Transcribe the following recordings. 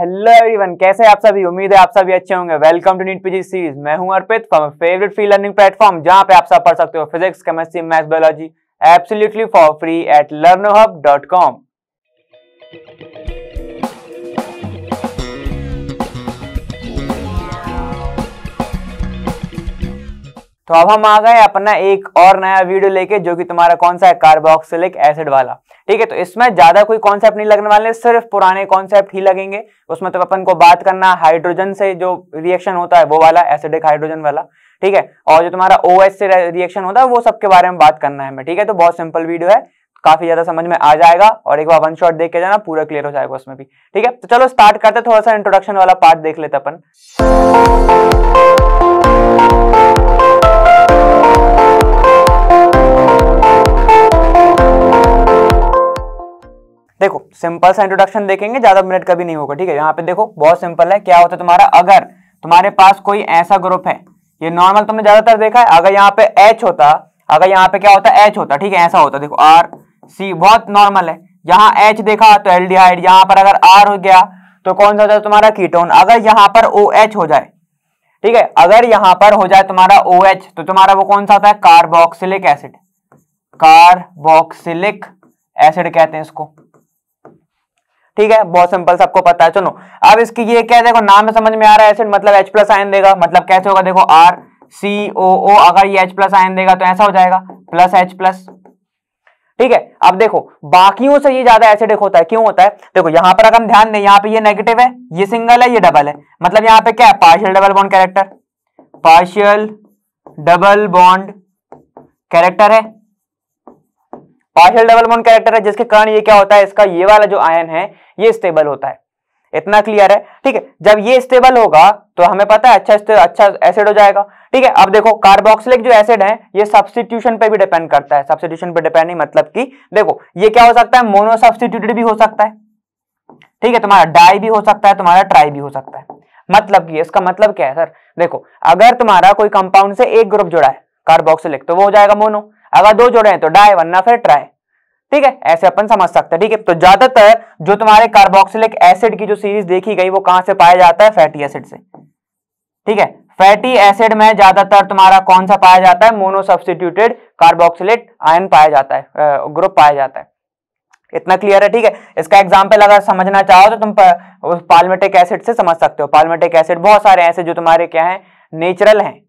Hello everyone, कैसे आप सभी। उम्मीद है आप सभी अच्छे होंगे। Welcome to NEET PG series. मैं हूं Arpit from favourite free learning platform, जहां पे आप सब पढ़ सकते हो physics, chemistry, maths, biology absolutely for free at learnerhub.com। तो अब हम आ गए अपना एक और नया वीडियो लेके, जो कि तुम्हारा कौन सा है, कार्बोक्सिलिक एसिड वाला। ठीक है, तो इसमें ज्यादा कोई कॉन्सेप्ट नहीं लगने वाले, सिर्फ पुराने कॉन्सेप्ट ही लगेंगे। उसमें तो अपन को बात करना हाइड्रोजन से जो रिएक्शन होता है वो वाला, एसिडिक हाइड्रोजन वाला। ठीक है, और जो तुम्हारा OH से रिएक्शन होता है वो सबके बारे में बात करना है हमें। ठीक है, तो बहुत सिंपल वीडियो है, काफी ज्यादा समझ में आ जाएगा और एक बार वन शॉट देख के जाना, पूरा क्लियर हो जाएगा उसमें भी। ठीक है, तो चलो स्टार्ट करते, थोड़ा सा इंट्रोडक्शन वाला पार्ट देख लेते अपन। देखो सिंपल सा इंट्रोडक्शन देखेंगे, ज्यादा मिनट का भी नहीं होगा। ठीक है, यहाँ पे देखो बहुत सिंपल है। क्या होता है तुम्हारा, अगर तुम्हारे पास कोई ऐसा ग्रुप है, ये नॉर्मल तुमने ज्यादातर देखा है, अगर यहाँ पे H होता, अगर यहाँ पे क्या होता है H होता, ठीक है, ऐसा होता, देखो RC बहुत नॉर्मल है। यहाँ H देखा तो एल्डिहाइड, यहाँ पर अगर R हो गया तो कौन सा होता है तुम्हारा कीटोन। अगर यहाँ पर OH हो जाए, ठीक है, अगर यहाँ पर हो जाए तुम्हारा OH तो तुम्हारा वो कौन सा होता है, कार्बोक्सिलिक एसिड। कार्बोक्सिलिक एसिड कहते हैं इसको। ठीक है, बहुत सिंपल, सबको पता है। चलो अब इसकी ये क्या है, देखो नाम में समझ में आ रहा है, एसिड मतलब H प्लस आयन देगा। मतलब कैसे होगा, देखो RCOO, अगर ये H प्लस आयन देगा तो ऐसा हो जाएगा प्लस H प्लस। ठीक है, अब देखो बाकियों से ये ज्यादा एसिडिक होता है। क्यों होता है, देखो यहाँ पर अगर हम ध्यान दें, यहाँ पे ये नेगेटिव है, ये सिंगल है, ये डबल है। मतलब यहाँ पे क्या है, partial double bond character, partial double bond character है, पार्शियल डबल बॉन्ड कैरेक्टर है, जिसके कारण ये क्या होता है, इसका ये वाला जो आयन है ये स्टेबल होता है। इतना क्लियर है। ठीक है, जब ये स्टेबल होगा तो हमें पता है अच्छा एसिड हो जाएगा। ठीक है, अब देखो कार्बोक्सिलिक जो एसिड है ये सब्स्टिट्यूशन पे भी डिपेंड करता है। सब्स्टिट्यूशन पे डिपेंड नहीं, मतलब कि देखो ये क्या हो सकता है, मोनो सब्स्टिट्यूटेड भी हो सकता है। ठीक है, तुम्हारा डाई भी हो सकता है, तुम्हारा ट्राई भी हो सकता है। मतलब कि इसका मतलब क्या है सर, देखो अगर तुम्हारा कोई कंपाउंड से एक ग्रुप जुड़ा है कार्बोक्सिलिक तो वो हो जाएगा मोनो, अगर दो जुड़े हैं तो डाई, वरना फिर ट्राई। ठीक है, ऐसे अपन समझ सकते हैं। ठीक है, तो ज्यादातर जो तुम्हारे कार्बोक्सिलिक एसिड की जो सीरीज देखी गई वो कहां से पाया जाता है, फैटी एसिड से। ठीक है, फैटी एसिड में ज्यादातर तुम्हारा कौन सा पाया जाता है, मोनो सब्स्टिट्यूटेड कार्बोक्सिलेट आयन पाया जाता है, ग्रुप पाया जाता है। इतना क्लियर है। ठीक है, इसका एग्जाम्पल अगर समझना चाहो तो तुम पाल्मिटिक एसिड से समझ सकते हो। पाल्मिटिक एसिड बहुत सारे ऐसे जो तुम्हारे क्या है, नेचुरल हैं,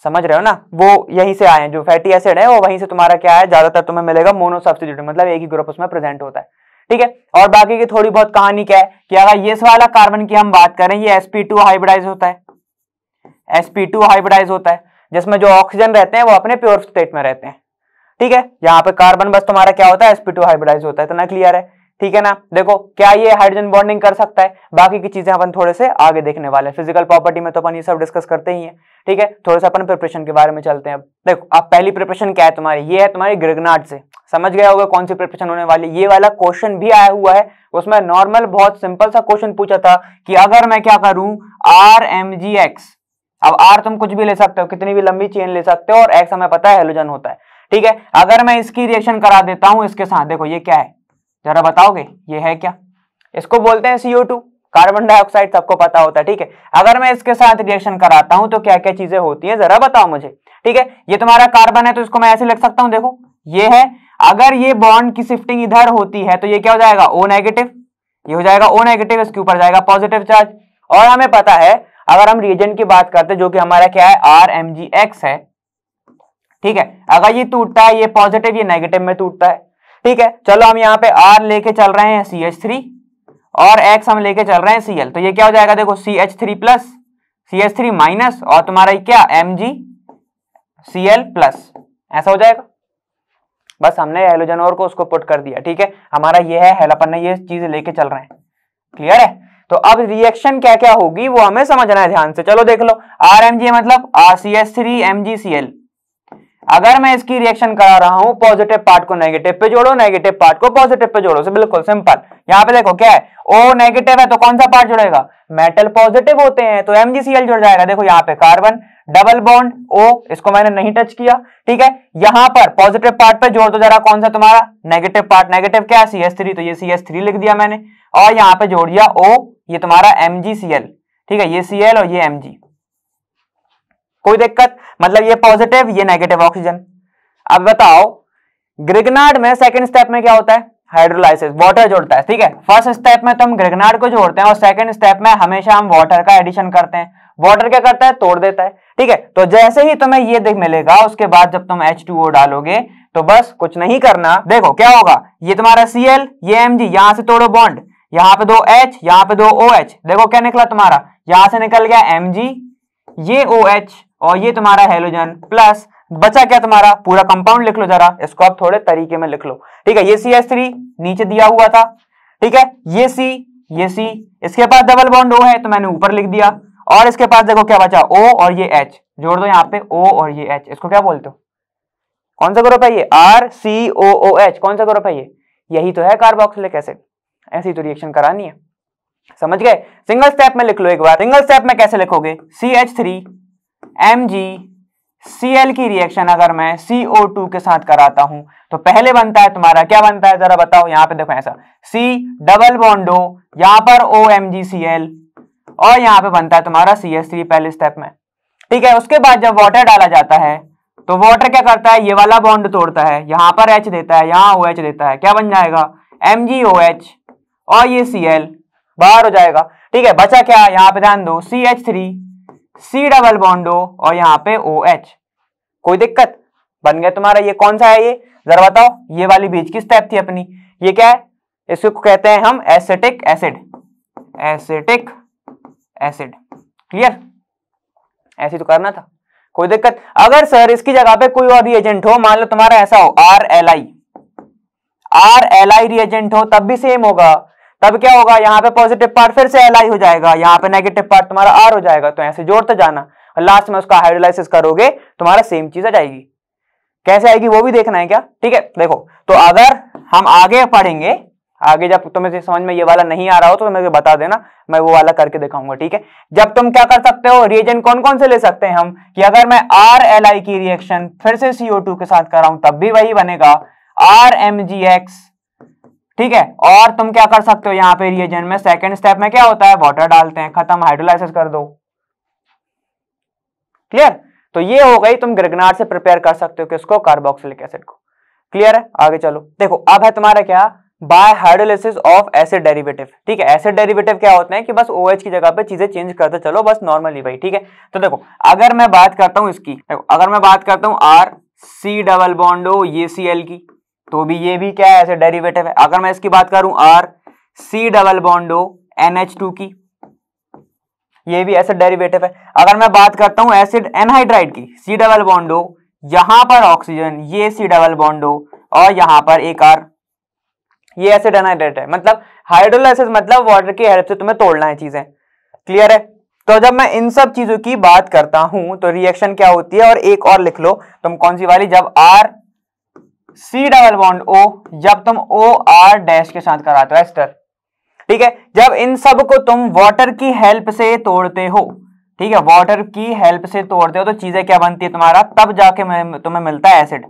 समझ रहे हो ना, वो यहीं से आए हैं। जो फैटी एसिड है वो वहीं से तुम्हारा क्या है, ज्यादातर तुम्हें मिलेगा मोनो सब्स्टिट्यूट, मतलब एक ही ग्रुप उसमें प्रेजेंट होता है। ठीक है, और बाकी की थोड़ी बहुत कहानी क्या है कि अगर ये वाला कार्बन की हम बात करें, ये sp2 हाइब्रिडाइज होता है, sp2 हाइब्रिडाइज होता है, जिसमें जो ऑक्सीजन रहते हैं वो अपने प्योर स्टेट में रहते हैं। ठीक है, यहाँ पे कार्बन बस तुम्हारा क्या होता है, sp2 हाइब्रिडाइज होता है। इतना क्लियर है। ठीक है ना, देखो क्या ये हाइड्रोजन बॉन्डिंग कर सकता है, बाकी की चीजें अपन थोड़े से आगे देखने वाले हैं। फिजिकल प्रॉपर्टी में तो अपन ये सब डिस्कस करते ही हैं। ठीक है, थोड़ा सा अपन प्रिपरेशन के बारे में चलते हैं। अब देखो अब पहली प्रिपरेशन क्या है तुम्हारी, ये है तुम्हारी ग्रिग्नार्ड से। समझ गया होगा कौन सी प्रिपरेशन होने वाली। ये वाला क्वेश्चन भी आया हुआ है, उसमें नॉर्मल बहुत सिंपल सा क्वेश्चन पूछा था कि अगर मैं क्या करूं, RMgX, अब R तुम कुछ भी ले सकते हो, कितनी भी लंबी चेन ले सकते हो, और X हमें पता है हेलोजन होता है। ठीक है, अगर मैं इसकी रिएक्शन करा देता हूं इसके साथ, देखो ये क्या है जरा बताओगे, ये है क्या, इसको बोलते हैं CO2, कार्बन डाइऑक्साइड, सबको पता होता है। ठीक है, अगर मैं इसके साथ रिएक्शन कराता हूं तो क्या क्या चीजें होती हैं, जरा बताओ मुझे। ठीक है, ये तुम्हारा कार्बन है तो इसको मैं ऐसे लिख सकता हूं, देखो ये है, अगर ये बॉन्ड की शिफ्टिंग इधर होती है तो ये क्या हो जाएगा, O नेगेटिव, ये हो जाएगा O नेगेटिव, इसके ऊपर जाएगा पॉजिटिव चार्ज। और हमें पता है अगर हम रिएजेंट की बात करते हैं जो कि हमारा क्या है, RMgX है। ठीक है, अगर ये टूटता है, ये पॉजिटिव ये नेगेटिव में टूटता है। ठीक है, चलो हम यहाँ पे R लेके चल रहे हैं CH3 और X हम लेके चल रहे हैं Cl, तो ये क्या हो जाएगा, देखो CH3 प्लस CH3 माइनस और तुम्हारा क्या MgCl प्लस, ऐसा हो जाएगा। बस हमने हेलोजन और को उसको पुट कर दिया। ठीक है, हमारा ये है, अपन ने ये चीज लेके चल रहे हैं। क्लियर है, तो अब रिएक्शन क्या क्या होगी वो हमें समझना है ध्यान से। चलो देख लो, RMg मतलब CH3 MgCl। अगर मैं इसकी रिएक्शन करा रहा हूं, पॉजिटिव पार्ट को नेगेटिव पे जोड़ो, नेगेटिव पार्ट को पॉजिटिव पे जोड़ो, बिल्कुल सिंपल। यहाँ पे देखो क्या है, O नेगेटिव है तो कौन सा पार्ट जुड़ेगा, मेटल पॉजिटिव होते हैं तो MgCl जुड़ जाएगा। देखो यहाँ पे कार्बन डबल बॉन्ड O, इसको मैंने नहीं टच किया। ठीक है, यहाँ पर पॉजिटिव पार्ट पे जोड़ दो जरा, कौन सा तुम्हारा नेगेटिव पार्ट, नेगेटिव क्या है CH3, तो ये CH3 लिख दिया मैंने, और यहाँ पे जोड़ दिया O ये तुम्हारा MgCl, ठीक है, ये Cl और ये Mg, कोई दिक्कत? मतलब ये पॉजिटिव ये नेगेटिव ऑक्सीजन। अब बताओ ग्रिग्नार्ड में सेकंड स्टेप में क्या होता है? हाइड्रोलाइसिस, वाटर जोड़ता है, ठीक है। फर्स्ट स्टेप में तुम ग्रिग्नार्ड को जोड़ते हैं और सेकंड स्टेप में हमेशा हम वाटर का एडिशन करते हैं। वाटर क्या करता है? तोड़ देता है, ठीक है। तो जैसे ही तुम्हें ये देख मिलेगा उसके बाद जब तुम H2O डालोगे तो बस कुछ नहीं करना, देखो क्या होगा, ये तुम्हारा Cl ये Mg, यहां से तोड़ो बॉन्ड, यहाँ पे 2 H यहाँ पे 2 OH, देखो क्या निकला तुम्हारा, यहां से निकल गया Mg, ये OH और ये तुम्हारा हेलोजन, प्लस बचा क्या तुम्हारा, पूरा कंपाउंड लिख लो जरा, इसको आप थोड़े तरीके में लिख लो, ठीक है। ये CH3 नीचे दिया हुआ था, ठीक है, ये C, इसके पास डबल बॉन्ड O है तो मैंने ऊपर लिख दिया, और इसके पास देखो क्या बचा, O और ये H, जोड़ दो यहाँ पे O और ये H, इसको क्या बोलते हो, कौन सा ग्रुप है ये? RCOOH, कौन सा ग्रुप है ये? यही तो है कार्बोक्सिलिक एसिड। ऐसी तो रिएक्शन करानी है, समझ गए? सिंगल स्टेप में लिख लो एक बार। सिंगल स्टेप में कैसे लिखोगे? CH3 MgCl की रिएक्शन अगर मैं CO2 के साथ कराता हूं तो पहले बनता है तुम्हारा, क्या बनता है जरा बताओ, यहां पे देखो ऐसा, C डबल बॉन्ड O, यहां पर OMgCl और यहां पे बनता है तुम्हारा CH3 पहले स्टेप में, ठीक है। उसके बाद जब वाटर डाला जाता है तो वाटर क्या करता है, ये वाला बॉन्ड तोड़ता है, यहां पर H देता है, यहां OH देता है, क्या बन जाएगा, MgOH और ये Cl बाहर हो जाएगा, ठीक है। बचा क्या, यहां पे ध्यान दो, CH3 C double bond O और यहाँ पे OH, कोई दिक्कत? बन गया तुम्हारा। ये कौन सा है ये, जरा बताओ, ये वाली बीच की स्टेप थी अपनी, ये क्या है, इसको कहते हैं हम acetic acid, acetic acid, clear? ऐसे तो करना था, कोई दिक्कत? अगर सर इसकी जगह पे कोई और रिएजेंट हो, मान लो तुम्हारा ऐसा हो RLI रिएजेंट हो, तब भी सेम होगा। तब क्या होगा, यहाँ पे पॉजिटिव पार्ट फिर से Li हो जाएगा, यहाँ पे नेगेटिव पार्ट तुम्हारा R हो जाएगा, तो ऐसे जोड़ते जाना और लास्ट में उसका हाइड्रोलाइसिस करोगे तुम्हारा सेम चीज आ जाएगी। कैसे आएगी वो भी देखना है क्या? ठीक है, देखो तो अगर हम आगे पढ़ेंगे, आगे जब तुम्हें समझ में ये वाला नहीं आ रहा हो तो मुझे बता देना, मैं वो वाला करके दिखाऊंगा, ठीक है। जब तुम क्या कर सकते हो, रिएजेंट कौन कौन से ले सकते हैं हम, कि अगर मैं RLI की रिएक्शन फिर से CO2 के साथ कराऊं तब भी वही बनेगा, RMgX, ठीक है। और तुम क्या कर सकते हो, यहाँ पे रिएजेंट में सेकंड स्टेप में क्या होता है, वाटर डालते हैं, खत्म, हाइड्रोलाइसिस कर दो, क्लियर? तो ये हो गई, तुम ग्रिग्नार्ड से प्रिपेयर कर सकते हो किसको, कार्बोक्सिलिक एसिड को, क्लियर है? आगे चलो, देखो अब है तुम्हारा क्या, bye hydrolysis of acid derivative, ठीक है। एसिड डेरिवेटिव क्या होते हैं कि बस OH की जगह पे चीजें चेंज करते चलो, बस नॉर्मली भाई, ठीक है। तो देखो अगर मैं बात करता हूं इसकी, देखो अगर मैं बात करता हूं RC डबल बॉन्ड O ये Cl की, तो भी ये भी क्या है, एसिड डेरिवेटिव है। अगर मैं इसकी बात करूं RC double bond O NH2 की, ये भी एसिड डेरिवेटिव है। अगर मैं बात करता हूं एसिड एनहाइड्राइड की, C डबल बॉन्ड O, यहां पर ऑक्सीजन, ये C डबल बॉन्ड O और यहां पर एक R, ये एसिड एनहाइड्राइड है। मतलब हाइड्रोलाइसिस मतलब वाटर की हेल्प से तुम्हें तोड़ना है चीजें, क्लियर है? तो जब मैं इन सब चीजों की बात करता हूं तो रिएक्शन क्या होती है, और एक और लिख लो तुम, कौन सी वाली, जब RC डबल बॉन्ड O, जब तुम OR डैश के साथ कराते हो एस्टर, ठीक है। जब इन सब को तुम वाटर की हेल्प से तोड़ते हो, ठीक है, वाटर की हेल्प से तोड़ते हो तो चीजें क्या बनती है तुम्हारा, तब जाके तुम्हें मिलता है एसिड।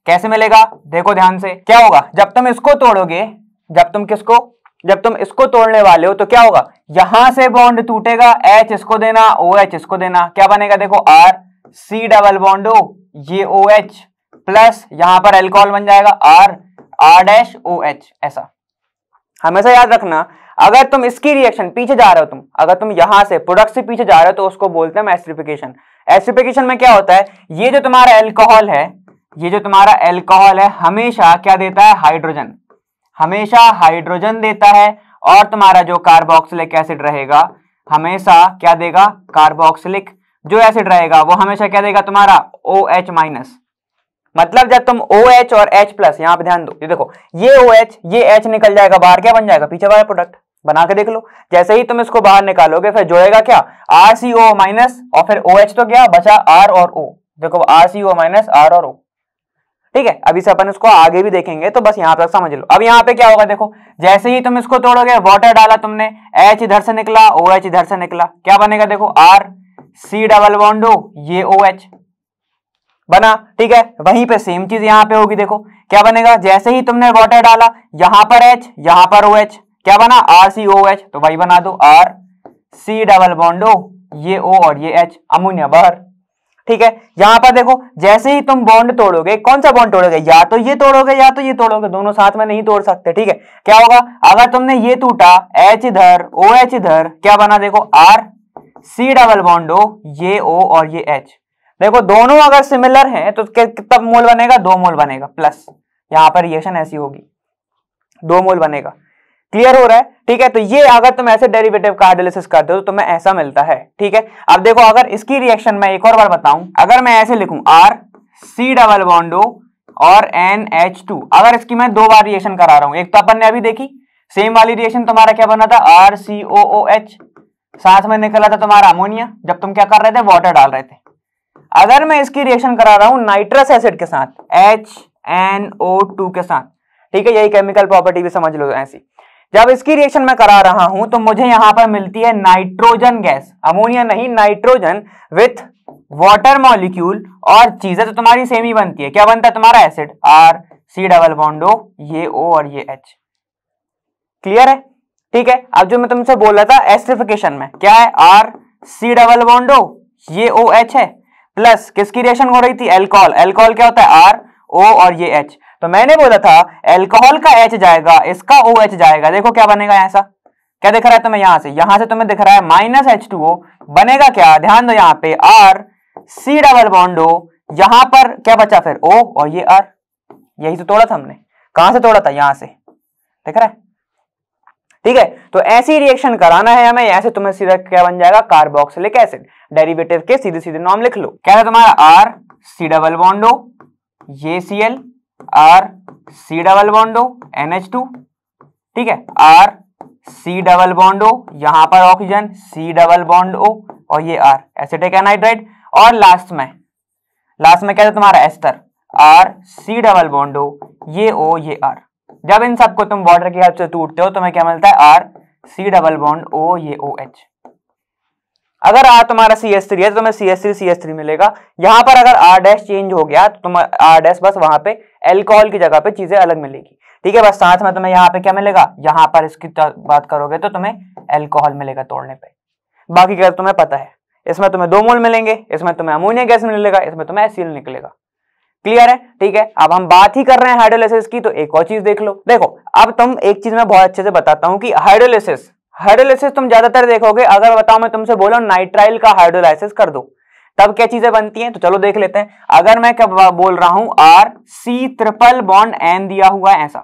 कैसे मिलेगा, देखो ध्यान से, क्या होगा जब तुम इसको तोड़ोगे, जब तुम किसको, जब तुम इसको तोड़ने वाले हो तो क्या होगा, यहां से बॉन्ड टूटेगा, H इसको देना, OH इसको देना, क्या बनेगा, देखो RC डबल बॉन्ड O ये OH प्लस यहां पर एल्कोहल बन जाएगा R डैश OH। ऐसा हमेशा याद रखना, अगर तुम इसकी रिएक्शन पीछे जा रहे हो, तुम अगर तुम यहां से प्रोडक्ट से पीछे जा रहे हो तो उसको बोलते हैं एस्टरिफिकेशन। एस्टरिफिकेशन में क्या होता है, ये जो तुम्हारा एल्कोहल है, ये जो तुम्हारा एल्कोहल है हमेशा क्या देता है, हाइड्रोजन, हमेशा हाइड्रोजन देता है, और तुम्हारा जो कार्बोक्सिलिक एसिड रहेगा हमेशा क्या देगा, कार्बोक्सिलिक जो एसिड रहेगा वो हमेशा क्या देगा तुम्हारा, OH माइनस। मतलब जब तुम OH और H प्लस, यहां पे ध्यान दो, ये देखो ये OH ये H निकल जाएगा बाहर, क्या बन जाएगा, पीछे वाला प्रोडक्ट बना के देख लो। जैसे ही तुम इसको बाहर निकालोगे फिर जोड़ेगा क्या, RCO माइनस और फिर OH, तो क्या बचा R और O, देखो RCO माइनस R और O, ठीक है। अभी से अपन इसको आगे भी देखेंगे, तो बस यहां तक समझ लो। अब यहाँ पे क्या होगा, देखो जैसे ही तुम इसको तोड़ोगे, वाटर डाला तुमने, H इधर से निकला, OH इधर से निकला, क्या बनेगा, देखो RC डबल बॉन्ड O ये OH बना, ठीक है। वहीं पे सेम चीज यहां पे होगी, देखो क्या बनेगा, जैसे ही तुमने वाटर डाला, यहां पर H यहां पर OH, क्या बना RCOH, तो वही बना दो RC डबल बॉन्ड O, ये O और ये H, अमोनिया बाहर। ठीक है, यहां पर देखो जैसे ही तुम बॉन्ड तोड़ोगे, कौन सा बॉन्ड तोड़ोगे, या तो ये तोड़ोगे या तो ये तोड़ोगे, दोनों साथ में नहीं तोड़ सकते। ठीक है, क्या होगा अगर तुमने ये टूटा, H इधर OH इधर, क्या बना देखो RC डबल बॉन्ड O, ये O और ये H। देखो दोनों अगर सिमिलर हैं तो कितना मोल बनेगा, 2 मोल बनेगा, प्लस यहां पर रिएक्शन ऐसी होगी, 2 मोल बनेगा। क्लियर हो रहा है? ठीक है, तो ये अगर तुम ऐसे डेरिवेटिव का हाइड्रोलिसिस करते हो तो तुम्हें ऐसा मिलता है। ठीक है, अब देखो अगर इसकी रिएक्शन मैं एक और बार बताऊं, अगर मैं ऐसे लिखूं RC डबल बॉन्ड O और NH2, अगर इसकी मैं 2 बार रिएक्शन करा रहा हूं, एक तो अपन ने अभी देखी सेम वाली रिएक्शन तुम्हारा क्या बना था RCOOH, साथ में निकला था तुम्हारा अमोनिया जब तुम क्या कर रहे थे, वाटर डाल रहे थे। अगर मैं इसकी रिएक्शन करा रहा हूं नाइट्रस एसिड के साथ, HNO2 के साथ, ठीक है, यही केमिकल प्रॉपर्टी भी समझ लो ऐसी, जब इसकी रिएक्शन मैं करा रहा हूं तो मुझे यहां पर मिलती है नाइट्रोजन गैस, अमोनिया नहीं नाइट्रोजन, विथ वाटर मॉलिक्यूल, और चीजें तो तुम्हारी सेम ही बनती है। क्या बनता है तुम्हारा acid RC double bond O, ये O और ये H। क्लियर है? ठीक है, अब जो मैं तुमसे बोल रहा था एस्टरिफिकेशन में क्या है, RC डबल बॉन्ड O, ये OH है, प्लस किसकी रिएक्शन हो रही थी, एल्कोहल। एल्कोहल क्या होता है RO और ये H, तो मैंने बोला था एल्कोहल का H जाएगा, इसका OH जाएगा। देखो क्या बनेगा, ऐसा क्या दिख रहा है तुम्हें, यहां से तुम्हें दिख रहा है -H2O, बनेगा क्या, ध्यान दो यहाँ पे RC डबल बॉन्ड O, यहां पर क्या बचा फिर O और ये R, यही तो तोड़ा था हमने, कहां से तोड़ा था, यहां से, दिख रहा है? ठीक है, तो ऐसी रिएक्शन कराना है हमें, ऐसे तुम्हें सीधा क्या बन जाएगा, कार्बोक्सिलिक एसिड। डेरिवेटिव के सीधे सीधे नाम लिख लो, क्या है तुम्हारा RC डबल बॉन्ड O, ये Cl, RC double bond O, NH2, ठीक है, RC डबल बॉन्ड O, यहां पर oxygen C double bond O और ये R, एसिटिक एनहाइड्राइड, और लास्ट में क्या है तुम्हारा ester, RC double bond O, ये O ये R। जब इन सबको तुम वाटर की हेल्प से टूटते हो तुम्हें क्या मिलता है, RC डबल बॉन्ड O, ये OH। अगर R तुम्हारा CH3 है तो तुम्हें CH3 मिलेगा। यहां पर अगर R' चेंज हो गया तो तुम्हें R' बस वहां पे अल्कोहल की जगह पे चीजें अलग मिलेगी। ठीक है, बस साथ में तुम्हें यहाँ पे क्या मिलेगा, यहां पर इसकी बात करोगे तो तुम्हें अल्कोहल मिलेगा तोड़ने पे। बाकी क्या तुम्हें पता है, इसमें तुम्हें 2 मोल मिलेंगे, इसमें तुम्हें अमोनिया गैस मिलेगा, इसमें तुम्हें HCl निकलेगा। क्लियर है? ठीक है, अब हम बात ही कर रहे हैं हाइड्रोलिसिस की, तो एक और चीज देख लो। देखो अब तुम एक चीज मैं बहुत अच्छे से बताता हूं कि हाइड्रोलिसिस तुम ज्यादातर देखोगे, अगर बताओ मैं तुमसे बोलो नाइट्राइल का हाइड्रोलाइसिस कर दो, तब क्या चीजें बनती हैं, तो चलो देख लेते हैं। अगर मैं क्या बोल रहा हूं RC ट्रिपल बॉन्ड N दिया हुआ है ऐसा,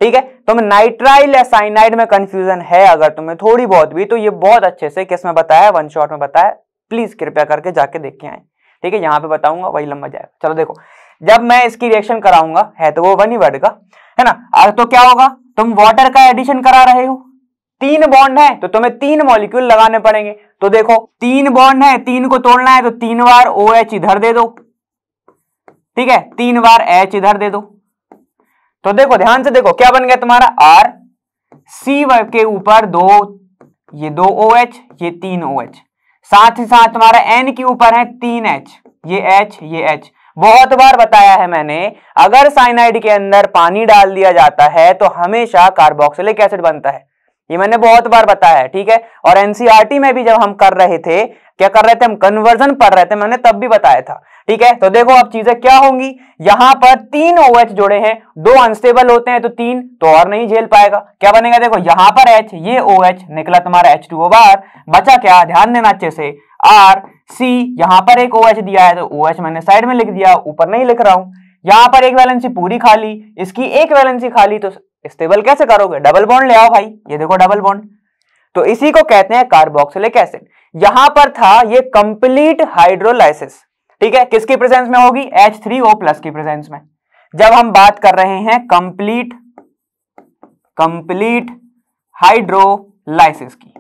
ठीक है, तुम नाइट्राइल या साइनाइड में कंफ्यूजन है अगर तुम्हें थोड़ी बहुत भी, तो ये बहुत अच्छे से किस में बताया, वन शॉट में बताया, प्लीज कृपया करके जाके देख के आए। ठीक है, यहां पे बताऊंगा वही लंबा जाएगा। चलो देखो, जब मैं इसकी रिएक्शन कराऊंगा, है तो वो 1 ही वर्ड का है ना, तो क्या होगा, तुम वाटर का एडिशन करा रहे हो, 3 बॉन्ड है तो तुम्हें 3 मॉलिक्यूल लगाने पड़ेंगे। तो देखो 3 बॉन्ड है, 3 को तोड़ना है तो 3 बार OH इधर दे दो, ठीक है, 3 बार H इधर दे दो। तो देखो ध्यान से देखो क्या बन गया तुम्हारा, RC के ऊपर 2, ये 2 OH, ये 3 OH, साथ ही साथ तुम्हारा N के ऊपर है 3 H, ये H ये H। बहुत बार बताया है मैंने, अगर साइनाइड के अंदर पानी डाल दिया जाता है तो हमेशा कार्बोक्सिलिक एसिड बनता है, ये मैंने बहुत बार बताया है। ठीक है, और एनसीईआरटी में भी जब हम कर रहे थे, क्या कर रहे थे, हम कन्वर्जन पढ़ रहे थे, मैंने तब भी बताया था। ठीक है, तो देखो अब चीजें क्या होंगी, यहां पर 3 OH जोड़े हैं, 2 अनस्टेबल होते हैं तो 3 तो और नहीं झेल पाएगा, क्या बनेगा, देखो यहां पर H, ये OH निकला तुम्हारा H2O बाहर, बचा क्या, ध्यान देना अच्छे से, RC, यहां पर एक OH दिया है तो OH मैंने साइड में लिख दिया, ऊपर नहीं लिख रहा हूं। यहां पर एक वैलेंसी पूरी खाली, इसकी एक वैलेंसी खाली, तो स्टेबल कैसे करोगे, डबल बॉन्ड ले आओ भाई, ये देखो डबल बॉन्ड, तो इसी को कहते हैं कार्बोक्सिलिक एसिड। यहां पर था ये कंप्लीट हाइड्रोलाइसिस, ठीक है, किसकी प्रेजेंस में होगी, H3O प्लस की प्रेजेंस में। जब हम बात कर रहे हैं कंप्लीट हाइड्रोलाइसिस की,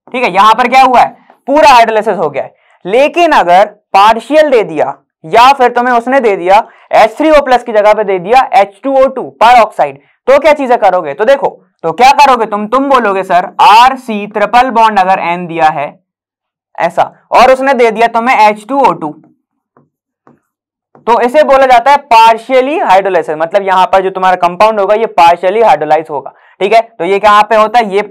ठीक है, यहां पर क्या हुआ है, पूरा हाइड्रोलाइसिस हो गया है। लेकिन अगर पार्शियल दे दिया या फिर तुम्हें उसने दे दिया H3O प्लस की जगह पे दे दिया H2O2 पर ऑक्साइड, तो क्या चीजें करोगे, तो देखो तो क्या करोगे तुम बोलोगे सर RC ट्रिपल बॉन्ड अगर N दिया है ऐसा और उसने दे दिया तुम्हें H2O2, तो इसे बोला जाता है पार्शियली हाइड्रोलाइसिस, मतलब यहां पर जो तुम्हारा कंपाउंड होगा ये पार्शियली हाइड्रोलाइज होगा। ठीक है, तो ये कहां पे होता है, ये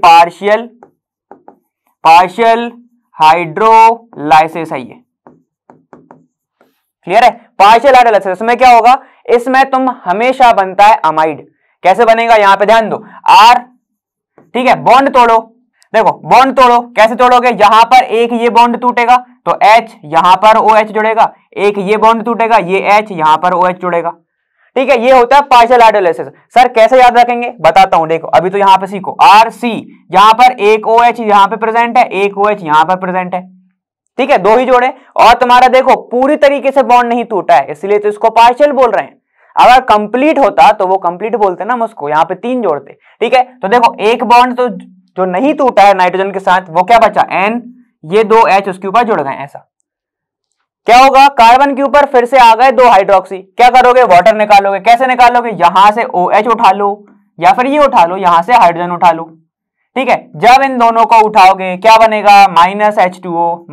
पार्शियल हाइड्रोलाइसिस है ये। क्लियर है, पार्शियल हाइड्रोलाइसिस। इसमें क्या होगा, इसमें तुम हमेशा बनता है अमाइड। कैसे बनेगा, यहां पे ध्यान दो, आर, ठीक है, बॉन्ड तोड़ो, देखो बॉन्ड तोड़ो, कैसे तोड़ोगे, यहां पर एक ये बॉन्ड टूटेगा तो H यहां पर OH जुड़ेगा, एक ये बॉन्ड टूटेगा, ये H यहां पर OH जुड़ेगा। ठीक है, ये होता है पार्शियल हाइड्रोलाइसिस। सर कैसे याद रखेंगे, बताता हूं, देखो अभी तो यहां पे सीखो, RC यहां पर एक OH यहां पे प्रेजेंट है, एक OH यहां पर प्रेजेंट है। ठीक है, दो ही जोड़े, और तुम्हारा देखो पूरी तरीके से बॉन्ड नहीं टूटा है, इसलिए तो इसको पार्शियल बोल रहे हैं। अगर कंप्लीट होता तो वो कंप्लीट बोलते ना हम उसको, यहां पे तीन जोड़ते। ठीक है, तो देखो एक बॉन्ड तो जो नहीं टूटा है नाइट्रोजन के साथ, वो क्या बचा, N, ये दो H उसके ऊपर जुड़ गए। ऐसा क्या होगा, कार्बन के ऊपर फिर से आ गए दो हाइड्रोक्सी, क्या करोगे, वाटर निकालोगे। कैसे निकालोगे, यहां से OH उठा लो या फिर ये उठा लो, यहां से हाइड्रोजन उठा लो। ठीक है, जब इन दोनों को उठाओगे क्या बनेगा, -H2O।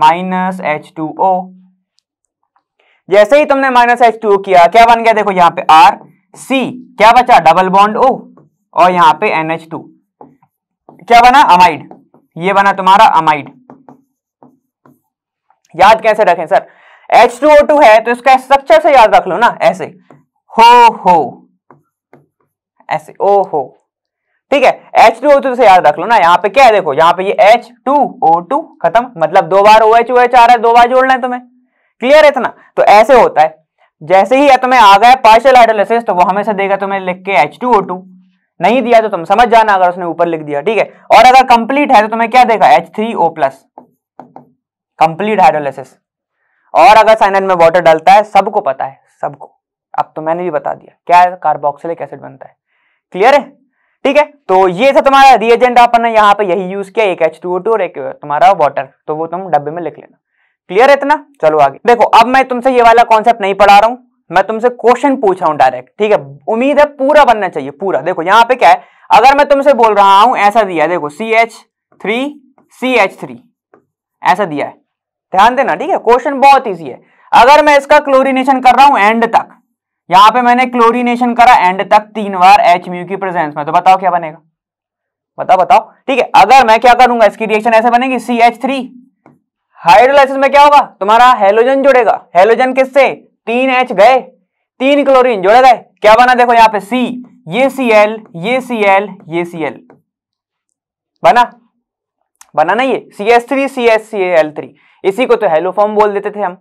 जैसे ही तुमने -H2O किया, क्या बन गया, देखो यहां पे RC, क्या बचा, डबल बॉन्ड O, और यहां पे NH2, क्या बना, अमाइड। ये बना तुम्हारा अमाइड। याद कैसे रखें सर, H2O2 है तो इसका स्ट्रक्चर से याद रख लो ना, ऐसे हो ऐसे हो। ठीक है, H2O2 से याद रख लो ना। यहाँ पे क्या है, देखो यहाँ पे ये H2O2 खत्म, मतलब दो बार OH OH आ रहा है, दो बार जोड़ना है तुम्हें। क्लियर है इतना, तो ऐसे होता है। जैसे ही तुम्हें आ गया पार्शियल हाइड्रोलाइसिस, तो वो हमेशा देगा तुम्हें लिख के H2O2, नहीं दिया तो तुम समझ जाना अगर उसने ऊपर लिख दिया। ठीक है, और अगर कंप्लीट है तो तुम्हें क्या देगा, H3O+, कंप्लीट हाइड्रोलाइसिस। और अगर साइनाइड में वाटर डलता है, सबको पता है, सबको, अब तो मैंने भी बता दिया क्या है, कार्बोक्सिलिक एसिड बनता है। क्लियर है, ठीक है, तो ये था तुम्हारा रिएजेंट, अपन ने यहाँ पे यही यूज किया, एक H2O2 और एक तुम्हारा वाटर, तो वो तुम डब्बे में लिख लेना। क्लियर है इतना, चलो आगे देखो। अब मैं तुमसे ये वाला कॉन्सेप्ट नहीं पढ़ा रहा हूं, मैं तुमसे क्वेश्चन पूछ रहा हूं डायरेक्ट। ठीक है, उम्मीद है पूरा बनना चाहिए, पूरा। देखो यहाँ पे क्या है, अगर मैं तुमसे बोल रहा हूं, ऐसा दिया है, देखो CH3CH3 ऐसा दिया है, ध्यान देना। ठीक है, क्वेश्चन बहुत इजी है। अगर मैं इसका क्लोरीनेशन कर रहा हूं एंड तक, यहां पे मैंने क्लोरीनेशन करा एंड तक 3 बार H म्यू की प्रेजेंस में, तो बताओ क्या बनेगा, बताओ। ठीक है, अगर मैं क्या करूंगा, इसकी रिएक्शन ऐसे बनेगी, CH3 हाइड्रोलाइसिस में क्या होगा, तुम्हारा हेलोजन जुड़ेगा। हेलोजन किससे, 3 H गए, 3 क्लोरीन जोड़े गए, क्या बना, देखो यहाँ पे C, ये Cl, ये Cl, ये Cl बना ना, ये CH3 CHCl3, इसी को तो हेलो फॉर्म बोल देते थे हम।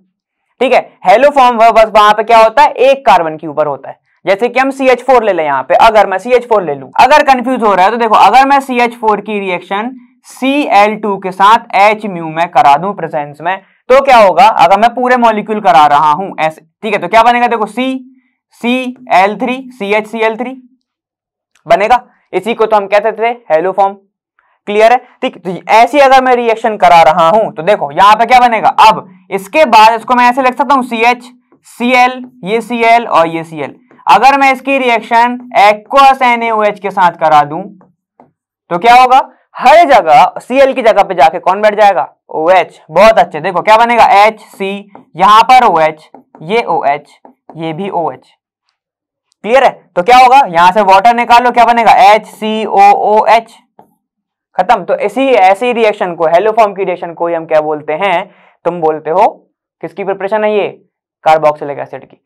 ठीक है, हेलो फॉर्म बस वहां पे क्या होता है, एक कार्बन के ऊपर होता है। जैसे कि हम CH4 ले लें, यहाँ पे अगर मैं CH4 ले लूं, अगर कंफ्यूज हो रहा है तो देखो, अगर मैं CH4 की रिएक्शन Cl2 के साथ H म्यू में करा दूं प्रेजेंस में, तो क्या होगा, अगर मैं पूरे मॉलिक्यूल करा रहा हूं ऐसे, ठीक है, तो क्या बनेगा, देखो CCl3 CHCl3 बनेगा। इसी को तो हम कहते थे हेलो फॉर्म। क्लियर है, ठीक। तो ऐसी अगर मैं रिएक्शन करा रहा हूं, तो देखो यहां पे क्या बनेगा, अब इसके बाद इसको मैं ऐसे लिख सकता हूं, CH Cl, ये Cl और ये Cl। अगर मैं इसकी रिएक्शन एक्वस NaOH के साथ करा दूं, तो क्या होगा, हर जगह Cl की जगह पे जाके कौन बैठ जाएगा, OH। बहुत अच्छे, देखो क्या बनेगा, HC, यहां पर OH, ये OH, ये भी OH। क्लियर है, तो क्या होगा, यहां से वाटर निकालो, क्या बनेगा, HCOOH, खत्म। तो ऐसी रिएक्शन को, हेलो फॉर्म की रिएक्शन को हम क्या बोलते हैं, तुम बोलते हो, किसकी प्रिपरेशन है ये, कार्बोक्सिलिक एसिड की।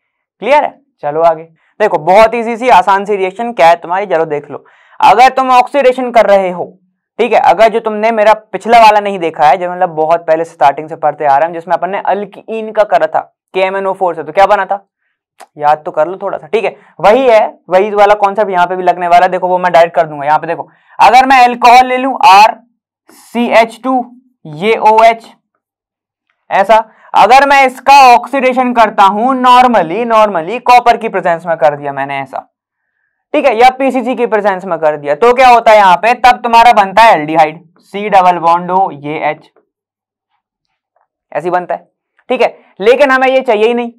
क्लियर है, चलो आगे देखो, बहुत इजी सी आसान सी रिएक्शन क्या है तुम्हारी, जरूर देख लो। अगर तुम ऑक्सीडेशन कर रहे हो, ठीक है, अगर जो तुमने मेरा पिछला वाला नहीं देखा है, जो मतलब बहुत पहले स्टार्टिंग से पढ़ते आ रहे हैं, जिसमें अपन ने अल्कीन का करा था KMNO4 से, तो क्या बना था, याद तो कर लो थोड़ा सा। ठीक है, वही है, वही वाला कॉन्सेप्ट यहाँ पे भी लगने वाला है। देखो वो मैं डायरेक्ट कर दूंगा, यहाँ पे देखो, अगर मैं अल्कोहल ले लूं RCH2, ये OH, ऐसा। अगर मैं इसका ऑक्सीडेशन करता हूं नॉर्मली कॉपर की प्रेजेंस में कर दिया मैंने ऐसा, ठीक है, या PCC की प्रेजेंस में कर दिया, तो क्या होता है यहाँ पे, तब तुम्हारा बनता है aldehyde, C double bond O, ये H, ऐसी बनता है। ठीक है, लेकिन हमें ये चाहिए ही नहीं,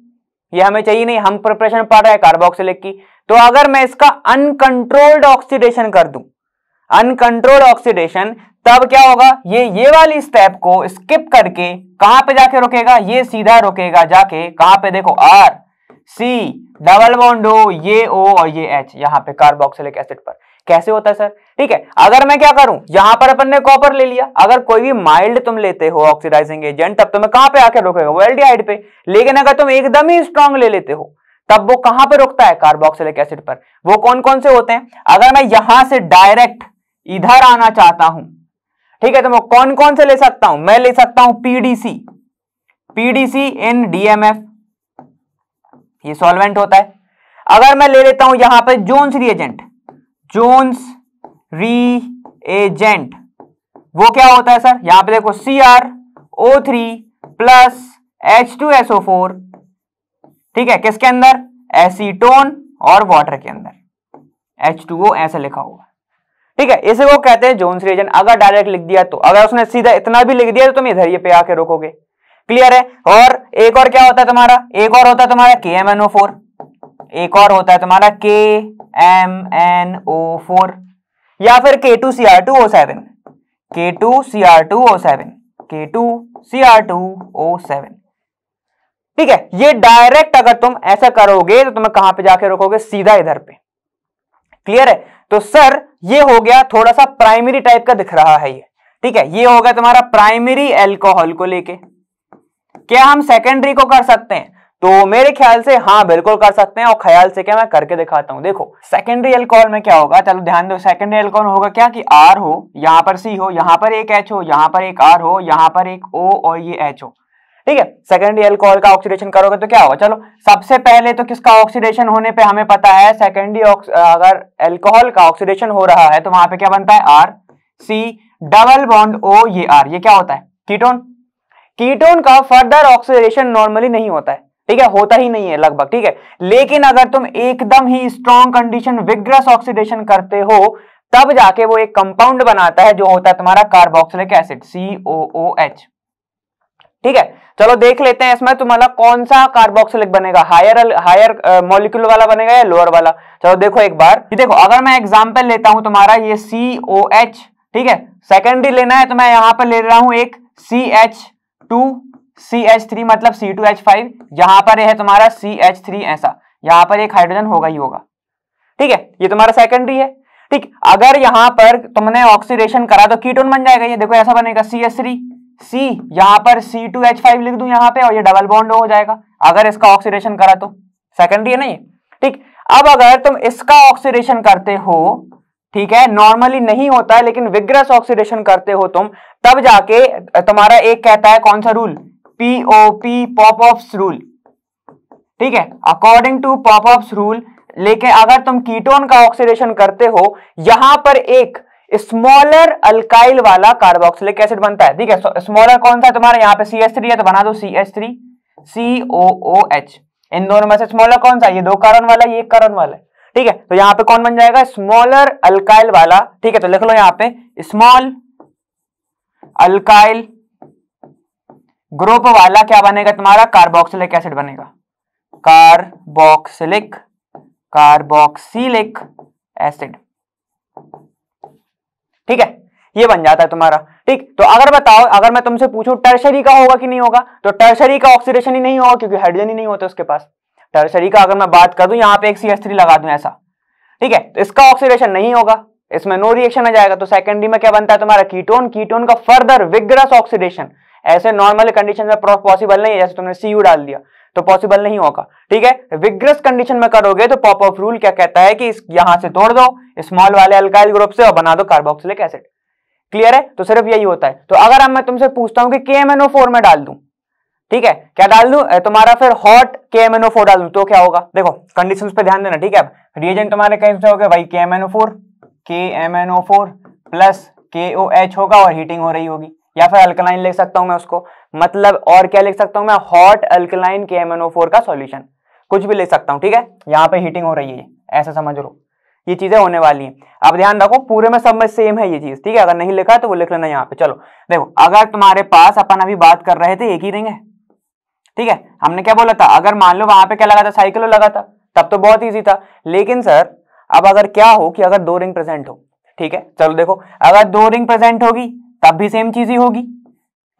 ये हमें चाहिए नहीं, हम प्रिपरेशन पढ़ रहे हैं कार्बोक्सिलिक की। तो अगर मैं इसका अनकंट्रोल्ड ऑक्सीडेशन कर दूं, अनकंट्रोल्ड ऑक्सीडेशन, तब क्या होगा, ये वाली स्टेप को स्किप करके कहां पे जाके रुकेगा, ये सीधा रुकेगा जाके कहां पे, देखो C डबल बॉन्ड O, ये O और ये H यहाँ पे कार्बोक्सिलिक एसिड पर। कैसे होता है सर? ठीक है, अगर मैं क्या करूं, यहां पर अपन ने कॉपर ले लिया, अगर कोई भी माइल्ड तुम लेते हो ऑक्सीडाइजिंग एजेंट तब तुम्हें कहां पे आके रोकेगा, वो एल्डिहाइड पे। लेकिन अगर तुम एकदम ही स्ट्रांग ले लेते हो तब वो कहां पे रुकता है, कार्बोक्सिलिक एसिड पर। वो कौन कौन से होते हैं? अगर मैं यहां से डायरेक्ट इधर आना चाहता हूं, ठीक है, तो मैं कौन कौन से ले सकता हूं? मैं ले सकता हूं पीडीसी इन डीएमएफ, ये सॉल्वेंट होता है। अगर मैं ले लेता हूं यहां पर जोन्स रिएजेंट, वो क्या होता है सर? यहां पे देखो CrO3 प्लस H2SO4, ठीक है, किसके अंदर? एसीटोन और वाटर के अंदर, H2O ऐसे लिखा हुआ, ठीक है, इसे वो कहते हैं जोन्स रिएजेंट। अगर डायरेक्ट लिख दिया तो, अगर उसने सीधा इतना भी लिख दिया तो तुम इधर ये पे आके रोकोगे। क्लियर है? और एक और क्या होता है तुम्हारा? एक और होता है तुम्हारा KMNO4, एक और होता है तुम्हारा KMNO4 या फिर K2Cr2O7, K2Cr2O7, ठीक है। ये डायरेक्ट अगर तुम ऐसा करोगे तो तुम्हें कहां पे जाके रोकोगे? सीधा इधर पे। क्लियर है? तो सर ये हो गया थोड़ा सा प्राइमरी टाइप का दिख रहा है ये, ठीक है, ये हो गया तुम्हारा प्राइमरी एल्कोहल को लेके। क्या हम सेकेंडरी को कर सकते हैं? तो मेरे ख्याल से हाँ बिल्कुल कर सकते हैं, और ख्याल से क्या, मैं करके दिखाता हूं। देखो सेकेंडरी अल्कोहल में क्या होगा, चलो ध्यान दो। सेकेंडरी अल्कोहल होगा क्या कि R हो, यहां पर C हो, यहां पर एक H हो, यहां पर एक R हो, यहां पर एक O और ये H हो, ठीक है। सेकेंडरी अल्कोहल का ऑक्सीडेशन करोगे तो क्या होगा? चलो सबसे पहले तो किसका ऑक्सीडेशन होने पे हमें पता है, सेकेंडरी अगर अल्कोहल का ऑक्सीडेशन हो रहा है तो वहां पे क्या बनता है? R C double bond O, ये R, ये क्या होता है? कीटोन। कीटोन का फर्दर ऑक्सीडेशन नॉर्मली नहीं होता है, ठीक है, होता ही नहीं है लगभग, ठीक है। लेकिन अगर तुम एकदम ही स्ट्रॉन्ग कंडीशन विग्रस ऑक्सीडेशन करते हो तब जाके वो एक कंपाउंड बनाता है जो होता है तुम्हारा कार्बोक्सिलिक एसिड, COOH, ठीक है। चलो देख लेते हैं इसमें तुम्हारा कौन सा कार्बोक्सिलिक बनेगा, हायर मॉलिक्यूल वाला बनेगा या लोअर वाला। चलो देखो एक बार, देखो अगर मैं एग्जांपल लेता हूं तुम्हारा ये COH, ठीक है, सेकेंडरी लेना है तो मैं यहां पर ले रहा हूं एक CH2CH3 मतलब C2H5, यहां पर है तुम्हारा CH3, ऐसा यहां पर एक हाइड्रोजन होगा ही होगा, ठीक है, ये तुम्हारा सेकेंडरी है, ठीक। अगर यहां पर तुमने ऑक्सीडेशन करा तो कीटोन बन जाएगा, ये देखो ऐसा बनेगा CH3, C यहां पर C2H5 लिख दूं यहां पे और ये डबल बॉन्ड हो जाएगा। अगर इसका ऑक्सीडेशन करा तो सेकेंडरी है ना ये, ठीक। अब अगर तुम इसका ऑक्सीडेशन करते हो, ठीक है, नॉर्मली नहीं होता है लेकिन विग्रस ऑक्सीडेशन करते हो तुम, तब जाके तुम्हारा एक कहता है कौन सा रूल, POP, पॉपऑफ्स रूल, ठीक है, अकॉर्डिंग टू पॉपऑफ्स रूल। लेकिन अगर तुम कीटोन का ऑक्सीडेशन करते हो यहां पर एक स्मॉलर अल्काइल वाला कार्बोक्सिलिक एसिड बनता है, ठीक है। स्मॉलर कौन सा है तुम्हारा? यहाँ पे CH3 है तो बना दो CH3 COOH। इन दोनों में से स्मॉलर कौन सा? ये 2 कार्बन वाला, ये 1 कार्बन वाला है, ठीक है। तो यहां पे कौन बन जाएगा? स्मॉलर अल्काइल वाला, ठीक है। तो लिख लो यहां पे स्मॉल अल्काइल ग्रुप वाला क्या बनेगा तुम्हारा? कार्बोक्सिलिक एसिड बनेगा, कार्बोक्सिलिक एसिड, ठीक है, ये बन जाता है तुम्हारा, ठीक। तो अगर बताओ, अगर मैं तुमसे पूछूं टर्शरी का होगा कि नहीं होगा, तो टर्शरी का ऑक्सीडेशन ही नहीं होगा क्योंकि हाइड्रोजन ही नहीं होता उसके पास। टर्शरी का अगर मैं बात कर दूं, यहां पे एक CH3 लगा दूं ऐसा, ठीक है, तो इसका ऑक्सीडेशन नहीं होगा, इसमें नो रिएक्शन आ जाएगा। तो सेकेंडरी में क्या बनता है तुम्हारा? कीटोन। कीटोन का फर्दर विग्रस ऑक्सीडेशन ऐसे नॉर्मल कंडीशन में पॉसिबल नहीं है, जैसे तुमने Cu डाल दिया तो पॉसिबल नहीं होगा, ठीक है। विग्रस कंडीशन में करोगे तो पॉपऑफ रूल क्या कहता है कि यहां से तोड़ दो स्मॉल वाले अल्काइल ग्रुप से और बना दो कार्बोक्सिलिक एसिड। क्लियर है? तो सिर्फ यही होता है। तो अगर अब मैं तुमसे पूछता हूं कि KMNO4 में डाल दूं, ठीक है, क्या डाल दूं तुम्हारा? फिर हॉट KMNO4 डाल दूं तो क्या होगा? देखो कंडीशंस पे ध्यान देना, ठीक है। रिएजेंट तुम्हारे कैसे हो गए भाई? KMNO4 प्लस KOH होगा और हीटिंग हो रही होगी, या फिर अल्कलाइन लिख सकता हूं मैं उसको, मतलब और क्या लिख सकता हूं मैं? हॉट अल्कलाइन KMNO4 का सॉल्यूशन, कुछ भी लिख सकता हूं, ठीक है। यहाँ पे हीटिंग हो रही है, ऐसा समझ लो, ये चीजें होने वाली हैं। अब ध्यान रखो पूरे में सब में सेम है ये चीज, ठीक है। अगर नहीं लिखा तो वो लिख लेना यहाँ पे। चलो देखो, अगर तुम्हारे पास, अपन अभी बात कर रहे थे एक ही रिंग है, ठीक है, हमने क्या बोला था? अगर मान लो वहां पे क्या लगा था? साइक्लो लगा था, तब तो बहुत ईजी था। लेकिन सर अब अगर क्या हो कि अगर 2 रिंग प्रेजेंट हो, ठीक है, चलो देखो, अगर 2 रिंग प्रेजेंट होगी तब भी सेम चीज ही होगी,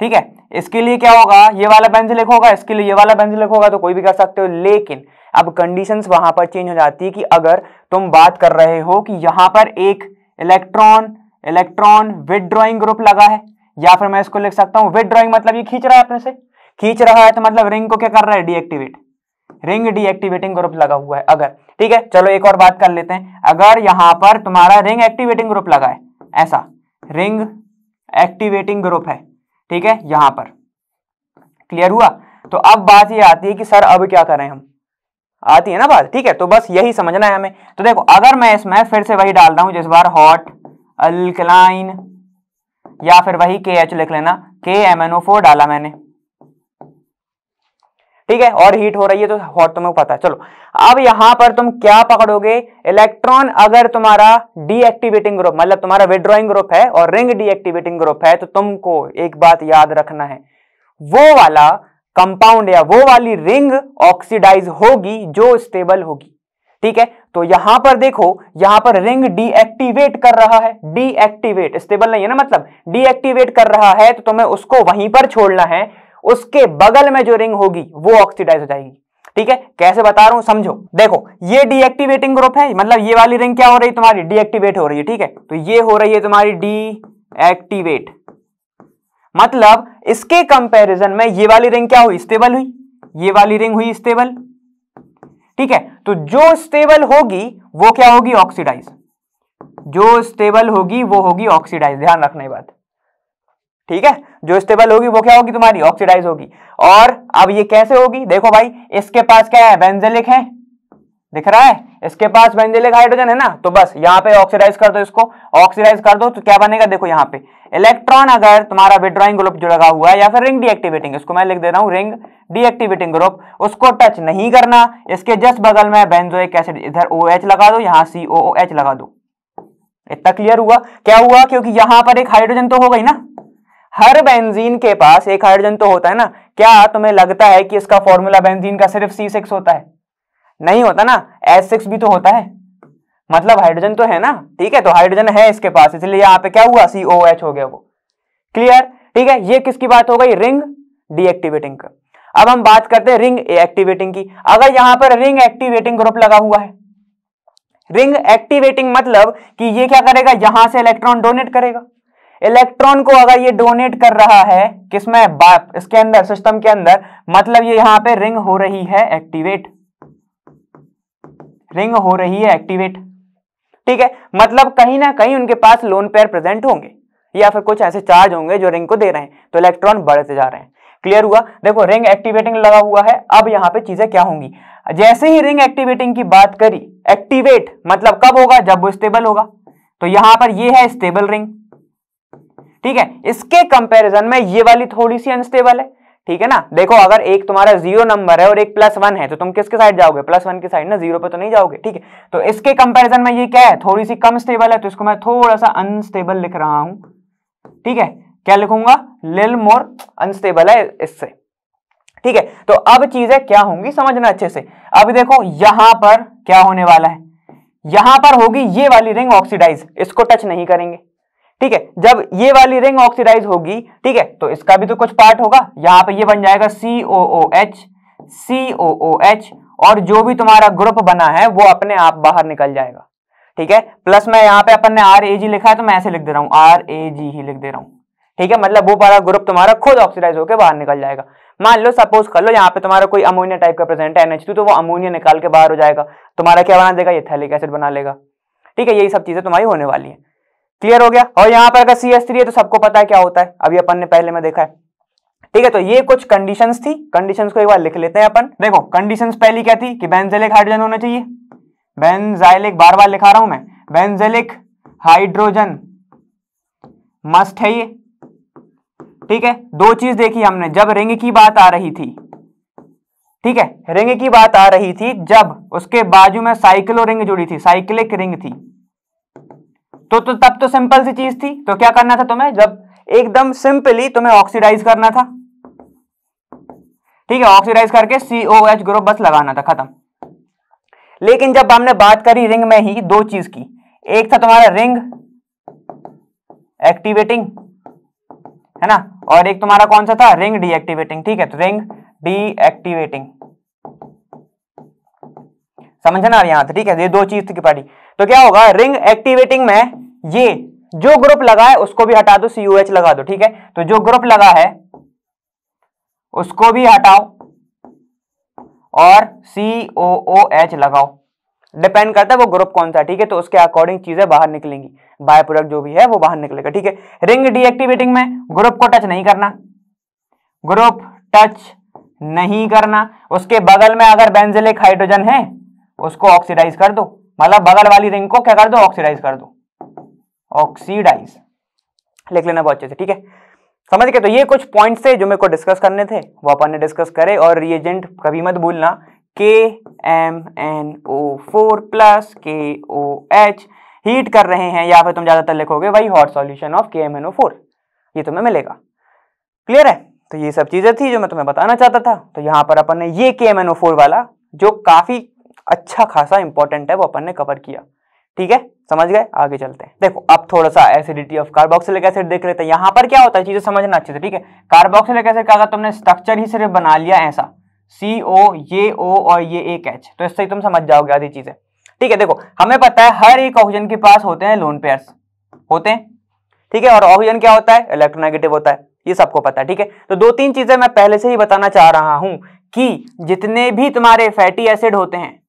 ठीक है। इसके लिए क्या होगा? ये वाला बेंजीलिक होगा, इसके लिए ये वाला बेंजीलिक होगा, तो कोई भी कर सकते हो। लेकिन अब कंडीशंस वहां पर चेंज हो जाती है कि अगर तुम बात कर रहे हो कि यहां पर एक इलेक्ट्रॉन विथड्रॉइंग ग्रुप लगा है, या फिर मैं इसको लिख सकता हूं विथड्रॉइंग मतलब ये खींच रहा है अपने से, खींच रहा है तो मतलब रिंग को क्या कर रहा है, डीएक्टिवेट, रिंग डीएक्टिवेटिंग ग्रुप लगा हुआ है अगर। ठीक है, चलो एक और बात कर लेते हैं, अगर यहां पर तुम्हारा रिंग एक्टिवेटिंग ग्रुप लगा है, ऐसा रिंग एक्टिवेटिंग ग्रुप है, ठीक है, यहां पर क्लियर हुआ। तो अब बात ये आती है कि सर अब क्या करें हम, आती है ना बात, ठीक है, तो बस यही समझना है हमें। तो देखो अगर मैं इसमें फिर से वही डाल रहा हूं जिस बार हॉट अल्कलाइन, या फिर वही KH लिख लेना, KMnO4 डाला मैंने, ठीक है, और हीट हो रही है तो हॉट तुम्हें पता है। चलो अब यहां पर तुम क्या पकड़ोगे, इलेक्ट्रॉन अगर तुम्हारा डीएक्टिवेटिंग ग्रुप मतलब तुम्हारा विथड्रॉइंग ग्रुप है और रिंग डीएक्टिवेटिंग ग्रुप है, तो तुमको एक बात याद रखना है, वो वाला कंपाउंड या वो वाली रिंग ऑक्सीडाइज होगी जो स्टेबल होगी। ठीक है, तो यहां पर देखो, यहां पर रिंग डीएक्टिवेट कर रहा है, डीएक्टिवेट, स्टेबल नहीं है ना, मतलब डीएक्टिवेट कर रहा है, तो तुम्हें उसको वहीं पर छोड़ना है, उसके बगल में जो रिंग होगी वो ऑक्सीडाइज हो जाएगी। ठीक है, कैसे बता रहा हूं समझो, देखो ये डीएक्टिवेटिंग ग्रुप है, मतलब ये वाली रिंग क्या हो रही है तुम्हारी, डीएक्टिवेट हो रही है। ठीक है, तो ये हो रही है तुम्हारी डीएक्टिवेट, मतलब इसके कंपैरिजन में ये वाली रिंग क्या हुई, स्टेबल हुई, ये वाली रिंग हुई स्टेबल। ठीक है, तो जो स्टेबल होगी वो क्या होगी, ऑक्सीडाइज, जो स्टेबल होगी वो होगी ऑक्सीडाइज, ध्यान रखना ये बात। ठीक है, जो स्टेबल होगी वो क्या होगी तुम्हारी, ऑक्सीडाइज होगी। और अब ये कैसे होगी, देखो भाई इसके पास क्या है, बेंजेलिक है, दिख रहा है, इसके पास बेंजेलिक हाइड्रोजन है ना, तो बस यहाँ पे ऑक्सीडाइज कर दो, इसको ऑक्सीडाइज कर दो तो क्या बनेगा, देखो यहाँ पे इलेक्ट्रॉन अगर तुम्हारा विथड्रॉइंग ग्रुप जो लगा हुआ है या फिर रिंग डीएक्टिवेटिंग, इसको मैं लिख दे रहा हूं रिंग डीएक्टिवेटिंग ग्रुप, उसको टच नहीं करना, इसके जस्ट बगल में बेंजोइक एसिड, इधर OH लगा दो, यहाँ COOH लगा दो। इतना क्लियर हुआ, क्या हुआ, क्योंकि यहां पर एक हाइड्रोजन तो हो गई ना, हर बेंजीन के पास एक हाइड्रोजन तो होता है ना। क्या तुम्हें लगता है कि इसका फॉर्मूला बेंजीन का सिर्फ C6 होता है, नहीं होता ना, H6 भी तो होता है, मतलब हाइड्रोजन तो है ना। ठीक है, तो हाइड्रोजन है इसके पास, इसलिए यहाँ पे क्या हुआ, COH हो गया वो, क्लियर। ठीक है, ये किसकी बात हो गई, रिंग डीएक्टिवेटिंग का। अब हम बात करते हैं रिंग एक्टिवेटिंग की। अगर यहां पर रिंग एक्टिवेटिंग ग्रुप लगा हुआ है, रिंग एक्टिवेटिंग मतलब कि ये क्या करेगा, यहां से इलेक्ट्रॉन डोनेट करेगा, इलेक्ट्रॉन को अगर ये डोनेट कर रहा है किसमें, इसके अंदर, सिस्टम के अंदर, मतलब ये यहां पे रिंग हो रही है एक्टिवेट, रिंग हो रही है एक्टिवेट। ठीक है, मतलब कहीं ना कहीं उनके पास लोन पेयर प्रेजेंट होंगे या फिर कुछ ऐसे चार्ज होंगे जो रिंग को दे रहे हैं, तो इलेक्ट्रॉन बढ़ते जा रहे हैं। क्लियर हुआ, देखो रिंग एक्टिवेटिंग लगा हुआ है। अब यहां पे चीजें क्या होंगी, जैसे ही रिंग एक्टिवेटिंग की बात करी, एक्टिवेट मतलब कब होगा, जब वो स्टेबल होगा, तो यहां पर ये है स्टेबल रिंग। ठीक है, इसके कंपैरिजन में ये वाली थोड़ी सी अनस्टेबल है। ठीक है ना, देखो अगर एक तुम्हारा 0 नंबर है और एक +1 है, तो तुम किसके साइड जाओगे, +1 की साइड ना, 0 पे तो नहीं जाओगे। ठीक है, तो इसके कंपैरिजन में ये क्या है, थोड़ी सी कम स्टेबल है, तो इसको मैं थोड़ा सा अनस्टेबल लिख रहा हूं। ठीक है, क्या लिखूंगा, लिल मोर अनस्टेबल है इससे। ठीक है, तो अब चीजें क्या होंगी समझना अच्छे से। अब देखो यहां पर क्या होने वाला है, यहां पर होगी ये वाली रिंग ऑक्सीडाइज, इसको टच नहीं करेंगे। ठीक है, जब ये वाली रिंग ऑक्सीडाइज होगी, ठीक है, तो इसका भी तो कुछ पार्ट होगा, यहां पे ये बन जाएगा COOH, COOH, और जो भी तुम्हारा ग्रुप बना है वो अपने आप बाहर निकल जाएगा। ठीक है, प्लस में यहां पे अपन ने RAG लिखा है तो मैं ऐसे लिख दे रहा हूं, RAG ही लिख दे रहा हूं। ठीक है, मतलब वो वाला ग्रुप तुम्हारा खुद ऑक्सीडाइज होकर बाहर निकल जाएगा। मान लो, सपोज कर लो यहाँ पे तुम्हारा कोई अमोनिया टाइप का प्रेजेंट है NH2, तो वो अमोनिया निकाल के बाहर हो जाएगा, तुम्हारा क्या बना देगा, एथिलिक एसिड बना लेगा। ठीक है, यही सब चीजें तुम्हारी होने वाली है। क्लियर हो गया। और यहां पर अगर CH3 है तो सबको पता है क्या होता है, अभी अपन ने पहले में देखा है। ठीक है, तो ये कुछ कंडीशंस थी, कंडीशंस को एक बार लिख लेते हैं अपन। देखो कंडीशंस पहली क्या थी कि बेंजेलिक हाइड्रोजन होना चाहिए, बेंजाइलिक, बार बार लिखा रहा हूं मैं, बेंजेलिक हाइड्रोजन मस्ट है ये। ठीक है, दो चीज देखी हमने, जब रिंग की बात आ रही थी, ठीक है, रिंग की बात आ रही थी, जब उसके बाजू में साइक्लो रिंग जुड़ी थी, साइक्लिक रिंग थी, तो तब तो सिंपल सी चीज थी, तो क्या करना था तुम्हें, जब एकदम सिंपली तुम्हें ऑक्सीडाइज करना था। ठीक है, ऑक्सीडाइज करके COH ग्रुप बस लगाना था, खत्म। लेकिन जब हमने बात करी रिंग में ही दो चीज की, एक था तुम्हारा रिंग एक्टिवेटिंग, है ना, और एक तुम्हारा कौन सा था, रिंग डीएक्टिवेटिंग। ठीक है, तो रिंग डीएक्टिवेटिंग, समझना यहां से, ठीक है। ये दो चीज की पड़ी, तो क्या होगा, रिंग एक्टिवेटिंग में ये जो ग्रुप लगा है उसको भी हटा दो, COH लगा दो, ठीक है। तो जो ग्रुप लगा है उसको भी हटाओ और COOH लगाओ, डिपेंड करता है वो ग्रुप कौन सा है, ठीक है। तो उसके अकॉर्डिंग चीजें बाहर निकलेंगी, बाय प्रोडक्ट जो भी है वो बाहर निकलेगा, ठीक है। रिंग डीएक्टिवेटिंग में ग्रुप को टच नहीं करना, ग्रुप टच नहीं करना। उसके बगल में अगर बेंजिलिक हाइड्रोजन है उसको ऑक्सीडाइज कर दो, मतलब बगल वाली रिंग को क्या कर दो, ऑक्सीडाइज कर दो, ऑक्सीडाइज लिख लेना बहुत अच्छे से, ठीक है। समझ गए। तो ये कुछ पॉइंट्स थे जो मेरे को डिस्कस करने थे, वो अपन ने डिस्कस करे। और रिएजेंट कभी मत भूलना, KMnO4 प्लस KOH हीट कर रहे हैं, या फिर तुम ज्यादातर लिखोगे वही हॉट सॉल्यूशन ऑफ KMnO4, ये तुम्हें मिलेगा। क्लियर है। तो ये सब चीजें थी जो मैं तुम्हें बताना चाहता था। तो यहाँ पर अपन ने ये KMnO4 वाला जो काफी अच्छा खासा इंपॉर्टेंट है वो अपन ने कवर किया, ठीक है। समझ गए। आगे चलते हैं। देखो अब थोड़ा सा एसिडिटी ऑफ कार्बोक्सिलिक एसिड देख लेते हैं। यहाँ पर क्या होता है, चीजें समझना अच्छे से, ठीक है। कार्बोक्सिलिक एसिड का अगर तुमने स्ट्रक्चर ही सिर्फ बना लिया ऐसा, CO, ये O और ये एक H, तो इससे ही तुम समझ जाओगे आधी चीजें, ठीक है। देखो हमें पता है हर एक ऑक्सीजन के पास होते हैं लोन पेयर्स होते हैं, ठीक है। और ऑक्सीजन क्या होता है, इलेक्ट्रोनेगेटिव होता है, ये सबको पता है, ठीक है। तो दो तीन चीजें मैं पहले से ही बताना चाह रहा हूं कि जितने भी तुम्हारे फैटी एसिड होते हैं,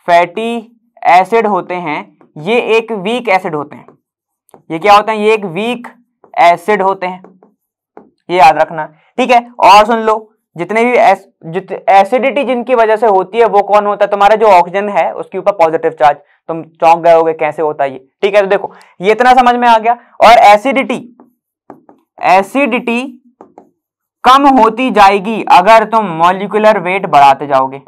फैटी एसिड होते हैं, ये एक वीक एसिड होते हैं। ये क्या होते हैं, ये एक वीक एसिड होते हैं, ये याद रखना, ठीक है। और सुन लो, जितने भी एसिडिटी जिनकी वजह से होती है वो कौन होता है, तुम्हारा जो ऑक्सीजन है उसके ऊपर पॉजिटिव चार्ज। तुम चौंक गए होगे कैसे होता है ये, ठीक है। तो देखो ये इतना समझ में आ गया। और एसिडिटी कम होती जाएगी अगर तुम मॉलिक्यूलर वेट बढ़ाते जाओगे,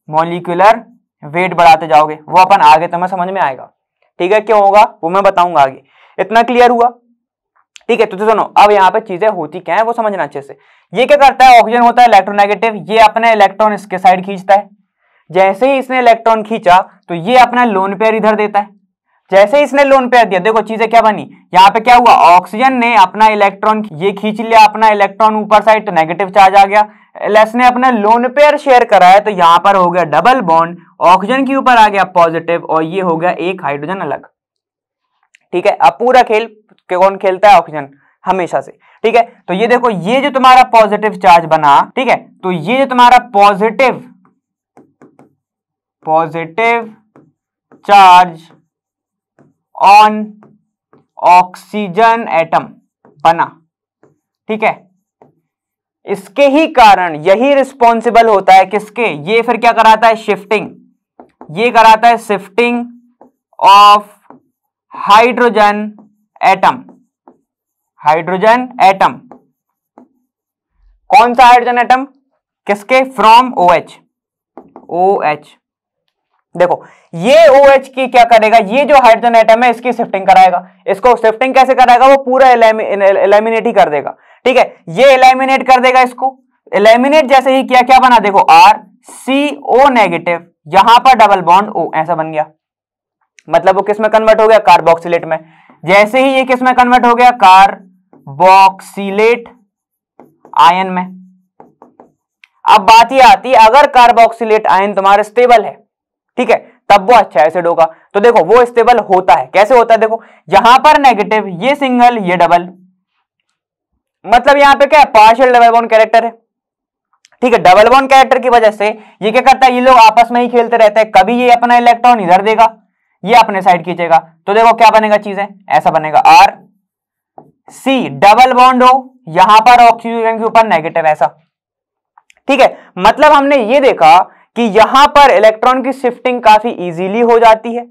मॉलिक्यूलर वेट बढ़ाते जाओगे, वो अपन आगे तुम्हें समझ में आएगा, ठीक है। क्यों होगा वो मैं बताऊंगा आगे। इतना क्लियर हुआ, ठीक है। तो सुनो, अब यहाँ पे चीजें होती क्या है वो समझना अच्छे से। ये क्या करता है, ऑक्सीजन होता है इलेक्ट्रोनेगेटिव, ये अपने इलेक्ट्रॉन इसके साइड खींचता है। जैसे ही इसने इलेक्ट्रॉन खींचा तो ये अपना लोन पेयर इधर देता है। जैसे ही इसने लोन पेयर दिया, देखो चीजें क्या बनी, यहाँ पे क्या हुआ, ऑक्सीजन ने अपना इलेक्ट्रॉन ये खींच लिया, अपना इलेक्ट्रॉन ऊपर साइड, तो नेगेटिव चार्ज आ गया। इसने अपना लोन पेयर शेयर करा है, तो यहाँ पर हो गया डबल बॉन्ड, ऑक्सीजन के ऊपर आ गया पॉजिटिव, और ये हो गया एक हाइड्रोजन अलग, ठीक है। अब पूरा खेल कौन खेलता है, ऑक्सीजन हमेशा से, ठीक है। तो ये देखो, ये जो तुम्हारा पॉजिटिव चार्ज बना, ठीक है, तो ये जो तुम्हारा positive charge on oxygen atom बना, ठीक है, इसके ही कारण यही रिस्पॉन्सिबल होता है किसके, ये फिर क्या कराता है, शिफ्टिंग, ये कराता है shifting of hydrogen atom, hydrogen atom, कौन सा हाइड्रोजन एटम, किसके, फ्रॉम OH। देखो ये OH की क्या करेगा, ये जो हाइड्रोजन एटम है इसकी शिफ्टिंग कराएगा। इसको शिफ्टिंग कैसे कराएगा, वो पूरा एलिमिनेट ही कर देगा, ठीक है। ये एलिमिनेट कर देगा, इसको एलिमिनेट जैसे ही किया, क्या बना, देखो RCO नेगेटिव, यहां पर डबल बॉन्ड O, ऐसा बन गया। मतलब वो किस में कन्वर्ट हो गया, कार्बोक्सिलेट में। जैसे ही ये किस में कन्वर्ट हो गया, कार्बोक्सिलेट आयन में। अब बात ये आती है, अगर कार्बोक्सिलेट आयन तुम्हारे स्टेबल है, ठीक है, तब वो अच्छा एसिड होगा। तो देखो वो स्टेबल होता है, कैसे होता है, देखो यहां पर नेगेटिव, ये सिंगल, ये डबल, मतलब यहां पे क्या है, पार्शियल डबल बॉन्ड कैरेक्टर है, ठीक है। डबल बॉन्ड कैरेक्टर की वजह से ये क्या करता है, ये लोग आपस में ही खेलते रहते हैं। कभी ये अपना इलेक्ट्रॉन इधर देगा, ये अपने साइड खींचेगा, तो देखो क्या बनेगा, चीजें ऐसा बनेगा, RC डबल बॉन्ड हो, यहां पर ऑक्सीजन के ऊपर नेगेटिव, ऐसा, ठीक है। मतलब हमने ये देखा कि यहां पर इलेक्ट्रॉन की शिफ्टिंग काफी इजीली हो जाती है,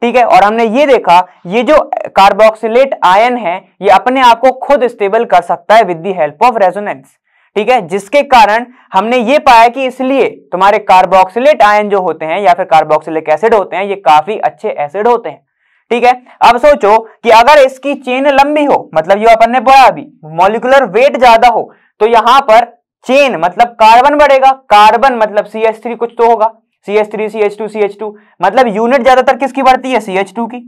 ठीक है। और हमने ये देखा, ये जो कार्बोक्सिलेट आयन है ये अपने आप को खुद स्टेबल कर सकता है with the help of resonance, ठीक है। जिसके कारण हमने ये पाया कि इसलिए तुम्हारे कार्बोक्सिलेट आयन जो होते हैं या फिर कार्बोक्सिलिक एसिड होते हैं, ये काफी अच्छे एसिड होते हैं, ठीक है। अब सोचो कि अगर इसकी चेन लंबी हो, मतलब जो अपन ने पढ़ा अभी, मॉलिक्यूलर वेट ज्यादा हो, तो यहां पर चेन मतलब कार्बन बढ़ेगा, कार्बन मतलब CH3 कुछ तो होगा, CH3 CH2 CH2, मतलब यूनिट ज्यादातर किसकी बढ़ती है, CH2 की।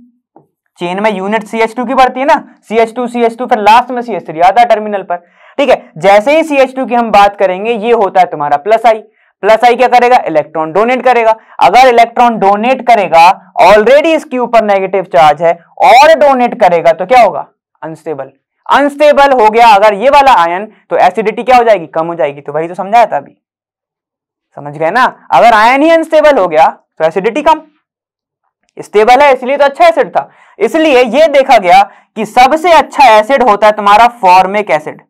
चेन में यूनिट CH2 की बढ़ती है ना, CH2 फिर लास्ट में CH3 आता है टर्मिनल पर, ठीक है। जैसे ही CH2 की हम बात करेंगे, ये होता है तुम्हारा प्लस आई, प्लस आई क्या करेगा, इलेक्ट्रॉन डोनेट करेगा। अगर इलेक्ट्रॉन डोनेट करेगा, ऑलरेडी इसके ऊपर नेगेटिव चार्ज है, और डोनेट करेगा तो क्या होगा, अनस्टेबल। अनस्टेबल हो गया अगर ये वाला आयन, तो एसिडिटी क्या हो जाएगी, कम हो जाएगी। तो वही तो समझाया था अभी, समझ गए ना। अगर आयन ही अनस्टेबल हो गया तो एसिडिटी कम, स्टेबल है इसलिए तो अच्छा एसिड था। इसलिए ये देखा गया कि सबसे अच्छा एसिड होता है तुम्हारा फॉर्मिक एसिड।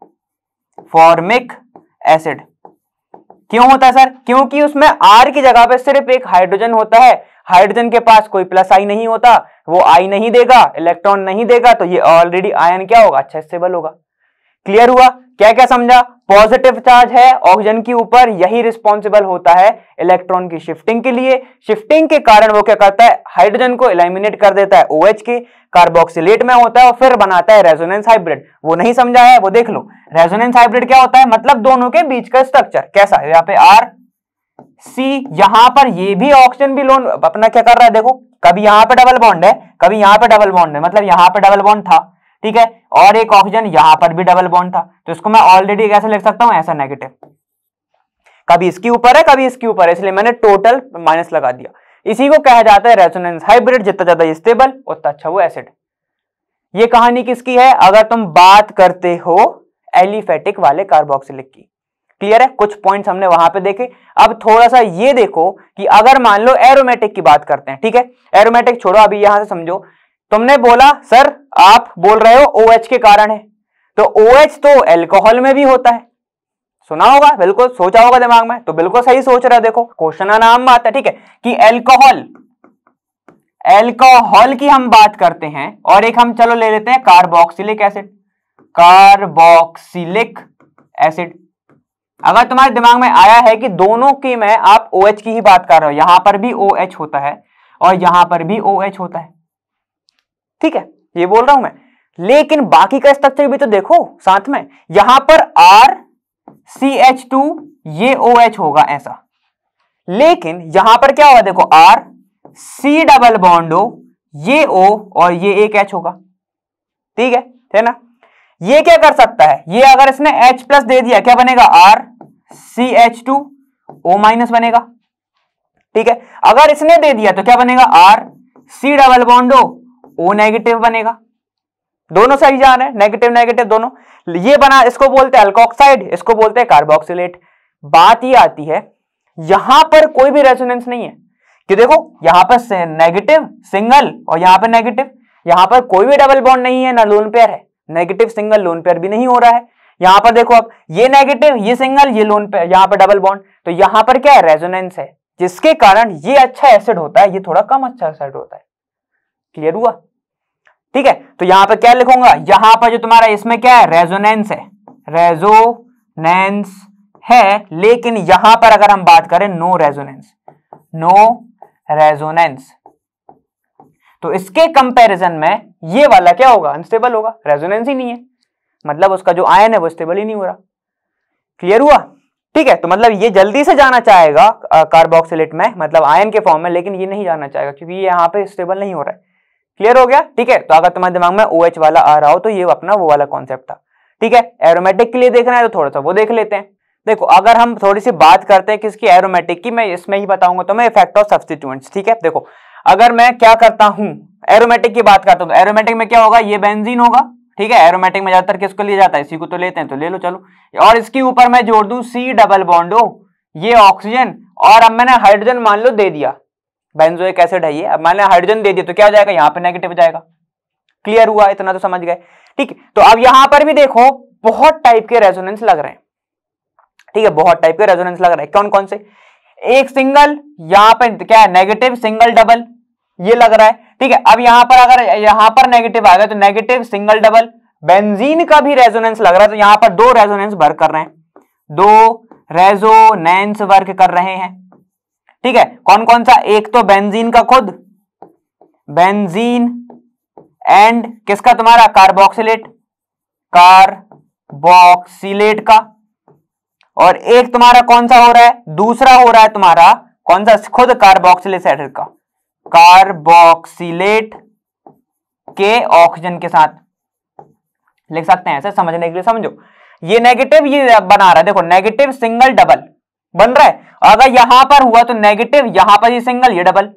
फॉर्मिक एसिड क्यों होता है सर, क्योंकि उसमें R की जगह पे सिर्फ एक हाइड्रोजन होता है। हाइड्रोजन के पास कोई प्लस आई नहीं होता, वो आई नहीं देगा, इलेक्ट्रॉन नहीं देगा, तो ये ऑलरेडी आयन क्या होगा, अच्छा स्टेबल होगा। क्लियर हुआ, क्या क्या समझा। पॉजिटिव चार्ज है ऑक्सीजन के ऊपर, यही रिस्पॉन्सिबल होता है इलेक्ट्रॉन की शिफ्टिंग के लिए। शिफ्टिंग के कारण वो क्या करता है, हाइड्रोजन को एलिमिनेट कर देता है OH के, कार्बोक्सिलेट में होता है और फिर बनाता है रेजोनेंस हाइब्रिड। वो नहीं समझा है वो देख लो। रेजोनेंस हाइब्रिड क्या होता है, मतलब दोनों के बीच का स्ट्रक्चर कैसा है, यहाँ पे RC, यहां पर ये भी ऑक्सीजन भी लोन अपना क्या कर रहा है, देखो कभी यहां पे डबल बॉन्ड है, कभी यहां पे डबल बॉन्ड है, मतलब यहां पे डबल बॉन्ड था, ठीक है, और एक ऑक्सीजन यहां पर भी डबल बॉन्ड था। तो इसको मैं ऑलरेडी कैसे लिख सकता हूं, ऐसा नेगेटिव, कभी इसके ऊपर है कभी इसके ऊपर है, इसलिए मैंने टोटल माइनस लगा दिया। इसी को कहा जाता है रेजोनेंस हाइब्रिड। जितना ज्यादा स्टेबल उतना अच्छा वो एसिड। ये कहानी किसकी है, अगर तुम बात करते हो एलिफेटिक वाले कार्बोक्सिलिक की। क्लियर है, कुछ पॉइंट्स हमने वहां पे देखे। अब थोड़ा सा ये देखो कि अगर मान लो एरोमेटिक की बात करते हैं, ठीक है, एरोमेटिक छोड़ो, अभी यहां से समझो। तुमने बोला सर आप बोल रहे हो OH के कारण है, तो OH तो एल्कोहल में भी होता है, सुना होगा, बिल्कुल सोचा होगा दिमाग में, तो बिल्कुल सही सोच रहे हो। देखो क्वेश्चन नाम बात है, ठीक है, कि एल्कोहल की हम बात करते हैं, और एक हम चलो ले लेते हैं कार्बोक्सिलिक एसिड। कार्बोक्सिलिक एसिड, अगर तुम्हारे दिमाग में आया है कि दोनों की में आप OH की ही बात कर रहे हो, यहां पर भी OH होता है और यहां पर भी OH होता है, ठीक है, ये बोल रहा हूं मैं, लेकिन बाकी का स्ट्रक्चर भी तो देखो साथ में। यहां पर RCH2 ये OH होगा ऐसा, लेकिन यहां पर क्या होगा, देखो RC डबल बॉन्ड O, ये O और ये एक H होगा, ठीक है ना। ये क्या कर सकता है, ये अगर इसने H प्लस दे दिया क्या बनेगा, RCH2O माइनस बनेगा, ठीक है। अगर इसने दे दिया तो क्या बनेगा, RC double bond O negative बनेगा। दोनों सही जा रहे हैं, नेगेटिव नेगेटिव दोनों। ये बना, इसको बोलते हैं अल्कोक्साइड, इसको बोलते हैं कार्बोक्सिलेट। बात ये आती है, यहां पर कोई भी रेजोनेंस नहीं है कि देखो यहां पर नेगेटिव सिंगल और यहां पर नेगेटिव, यहां पर कोई भी डबल बॉन्ड नहीं है, ना लोन पेयर है, नेगेटिव सिंगल लोन पेयर भी नहीं हो रहा है। यहां पर देखो अब ये नेगेटिव ये सिंगल ये लोन पेयर, यहां पर डबल बॉन्ड, तो यहां पर क्या है, रेजोनेंस है, जिसके कारण ये अच्छा एसिड होता है, ये थोड़ा कम अच्छा एसिड होता है। क्लियर हुआ, ठीक है। तो यहां पर क्या लिखूंगा, यहां पर जो तुम्हारा इसमें क्या है, रेजोनेंस है, रेजोनेंस है, लेकिन यहां पर अगर हम बात करें नो रेजोनेंस, नो रेजोनेंस, तो इसके कंपैरिजन में ये वाला क्या होगा, अनस्टेबल होगा, रेजोनेंस ही नहीं है, मतलब उसका जो आयन है वो स्टेबल ही नहीं हो रहा। क्लियर हुआ, ठीक है। तो मतलब ये जल्दी से जाना चाहेगा कार्बोक्सिलेट में, मतलब आयन के फॉर्म में, लेकिन ये नहीं जाना चाहेगा क्योंकि ये यहाँ पे स्टेबल नहीं हो रहा है। क्लियर हो गया, ठीक है। तो अगर तुम्हारे दिमाग में OH वाला आ रहा हो तो ये अपना वो वाला कॉन्सेप्ट था, ठीक है। एरोमेटिक के लिए देखना है तो थोड़ा सा वो देख लेते हैं। देखो अगर हम थोड़ी सी बात करते हैं किसकी, एरोमेटिक की, मैं इसमें ही बताऊंगा तुम्हें इफेक्ट ऑफ सब्स्टिट्यूएंट्स, ठीक है। देखो अगर मैं क्या करता हूं, एरोमेटिक की बात करता हूं, तो एरोमेटिक में क्या होगा, ये बेंजीन होगा, ठीक है। एरोमेटिक में ज्यादातर किसको लिया जाता है, इसी को तो लेते हैं, तो ले लो चलो। और इसके ऊपर मैं जोड़ दूं C डबल बॉन्ड O, ये ऑक्सीजन, और अब मैंने हाइड्रोजन मान लो दे दिया, बेंजोइक एसिड है ये, अब मैंने हाइड्रोजन दे दिया तो क्या हो जाएगा, यहाँ पे नेगेटिव जाएगा। क्लियर हुआ, इतना तो समझ गए, ठीक है। तो अब यहां पर भी देखो बहुत टाइप के रेजोनेंस लग रहे हैं, ठीक है, बहुत टाइप के रेजोनेंस लग रहे हैं। कौन कौन से, एक सिंगल, यहां पे क्या है, नेगेटिव सिंगल डबल, ये लग रहा है, ठीक है। अब यहां पर अगर यहां पर नेगेटिव आ गया तो नेगेटिव सिंगल डबल, बेंजीन का भी रेजोनेंस लग रहा है, तो यहां पर दो रेजोनेंस वर्क कर रहे हैं, दो रेजोनेंस वर्क कर रहे हैं, ठीक है। कौन कौन सा, एक तो बेंजीन का खुद, बेंजीन एंड किसका तुम्हारा, कार्बोक्सिलेट, कार्बोक्सिलेट का, और एक तुम्हारा कौन सा हो रहा है, दूसरा हो रहा है तुम्हारा कौन सा, खुद कार्बोक्सिलिक एसिड का, कार्बोक्सिलेट के ऑक्सीजन के साथ लिख सकते हैं, ऐसे समझने के लिए समझो। ये नेगेटिव ये बना रहा है, देखो नेगेटिव सिंगल डबल, बन रहा है। अगर यहां पर हुआ तो नेगेटिव, यहां पर ये सिंगल, ये डबल,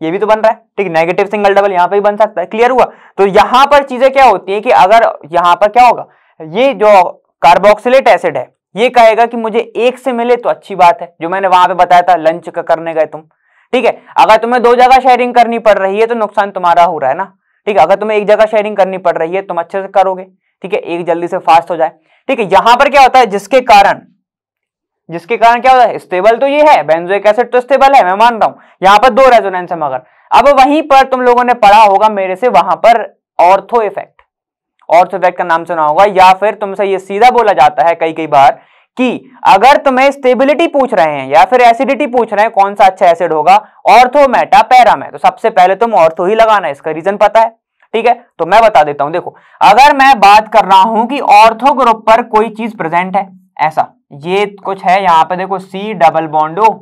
ये भी तो बन रहा है, ठीक, नेगेटिव सिंगल डबल यहां पर भी बन सकता है। क्लियर हुआ? तो यहां पर चीजें क्या होती है कि अगर यहां पर क्या होगा, ये जो कार्बोक्सिलेट एसिड है ये कहेगा कि मुझे एक से मिले तो अच्छी बात है, जो मैंने वहां पे बताया था लंच का करने गए तुम, ठीक है। अगर तुम्हें दो जगह शेयरिंग करनी पड़ रही है तो नुकसान तुम्हारा हो रहा है ना, ठीक है। अगर तुम्हें एक जगह शेयरिंग करनी पड़ रही है तुम अच्छे से करोगे, ठीक है, एक जल्दी से फास्ट हो जाए, ठीक है। यहां पर क्या होता है, जिसके कारण क्या होता है, स्टेबल तो ये है, बेंजोइक एसिड तो स्टेबल है, मैं मान रहा हूं, यहां पर दो रेजोनेंस है, मगर अब वहीं पर तुम लोगों ने पढ़ा होगा मेरे से, वहां पर ऑर्थो इफेक्ट का नाम सुना होगा, या फिर तुमसे ये सीधा बोला जाता है कई बार कि अगर तुम्हें स्टेबिलिटी पूछ रहे हैं या फिर एसिडिटी पूछ रहे हैं कौन सा अच्छा एसिड होगा, ऑर्थो, मेटा, पैरा में, तो सबसे पहले तुम ऑर्थो ही लगाना है। इसका रीजन पता है, ठीक है, तो मैं बता देता हूं। देखो, अगर मैं बात कर रहा हूं कि ऑर्थो ग्रुप पर कोई चीज प्रेजेंट है, ऐसा ये कुछ है, यहां पे देखो C डबल बॉन्ड O,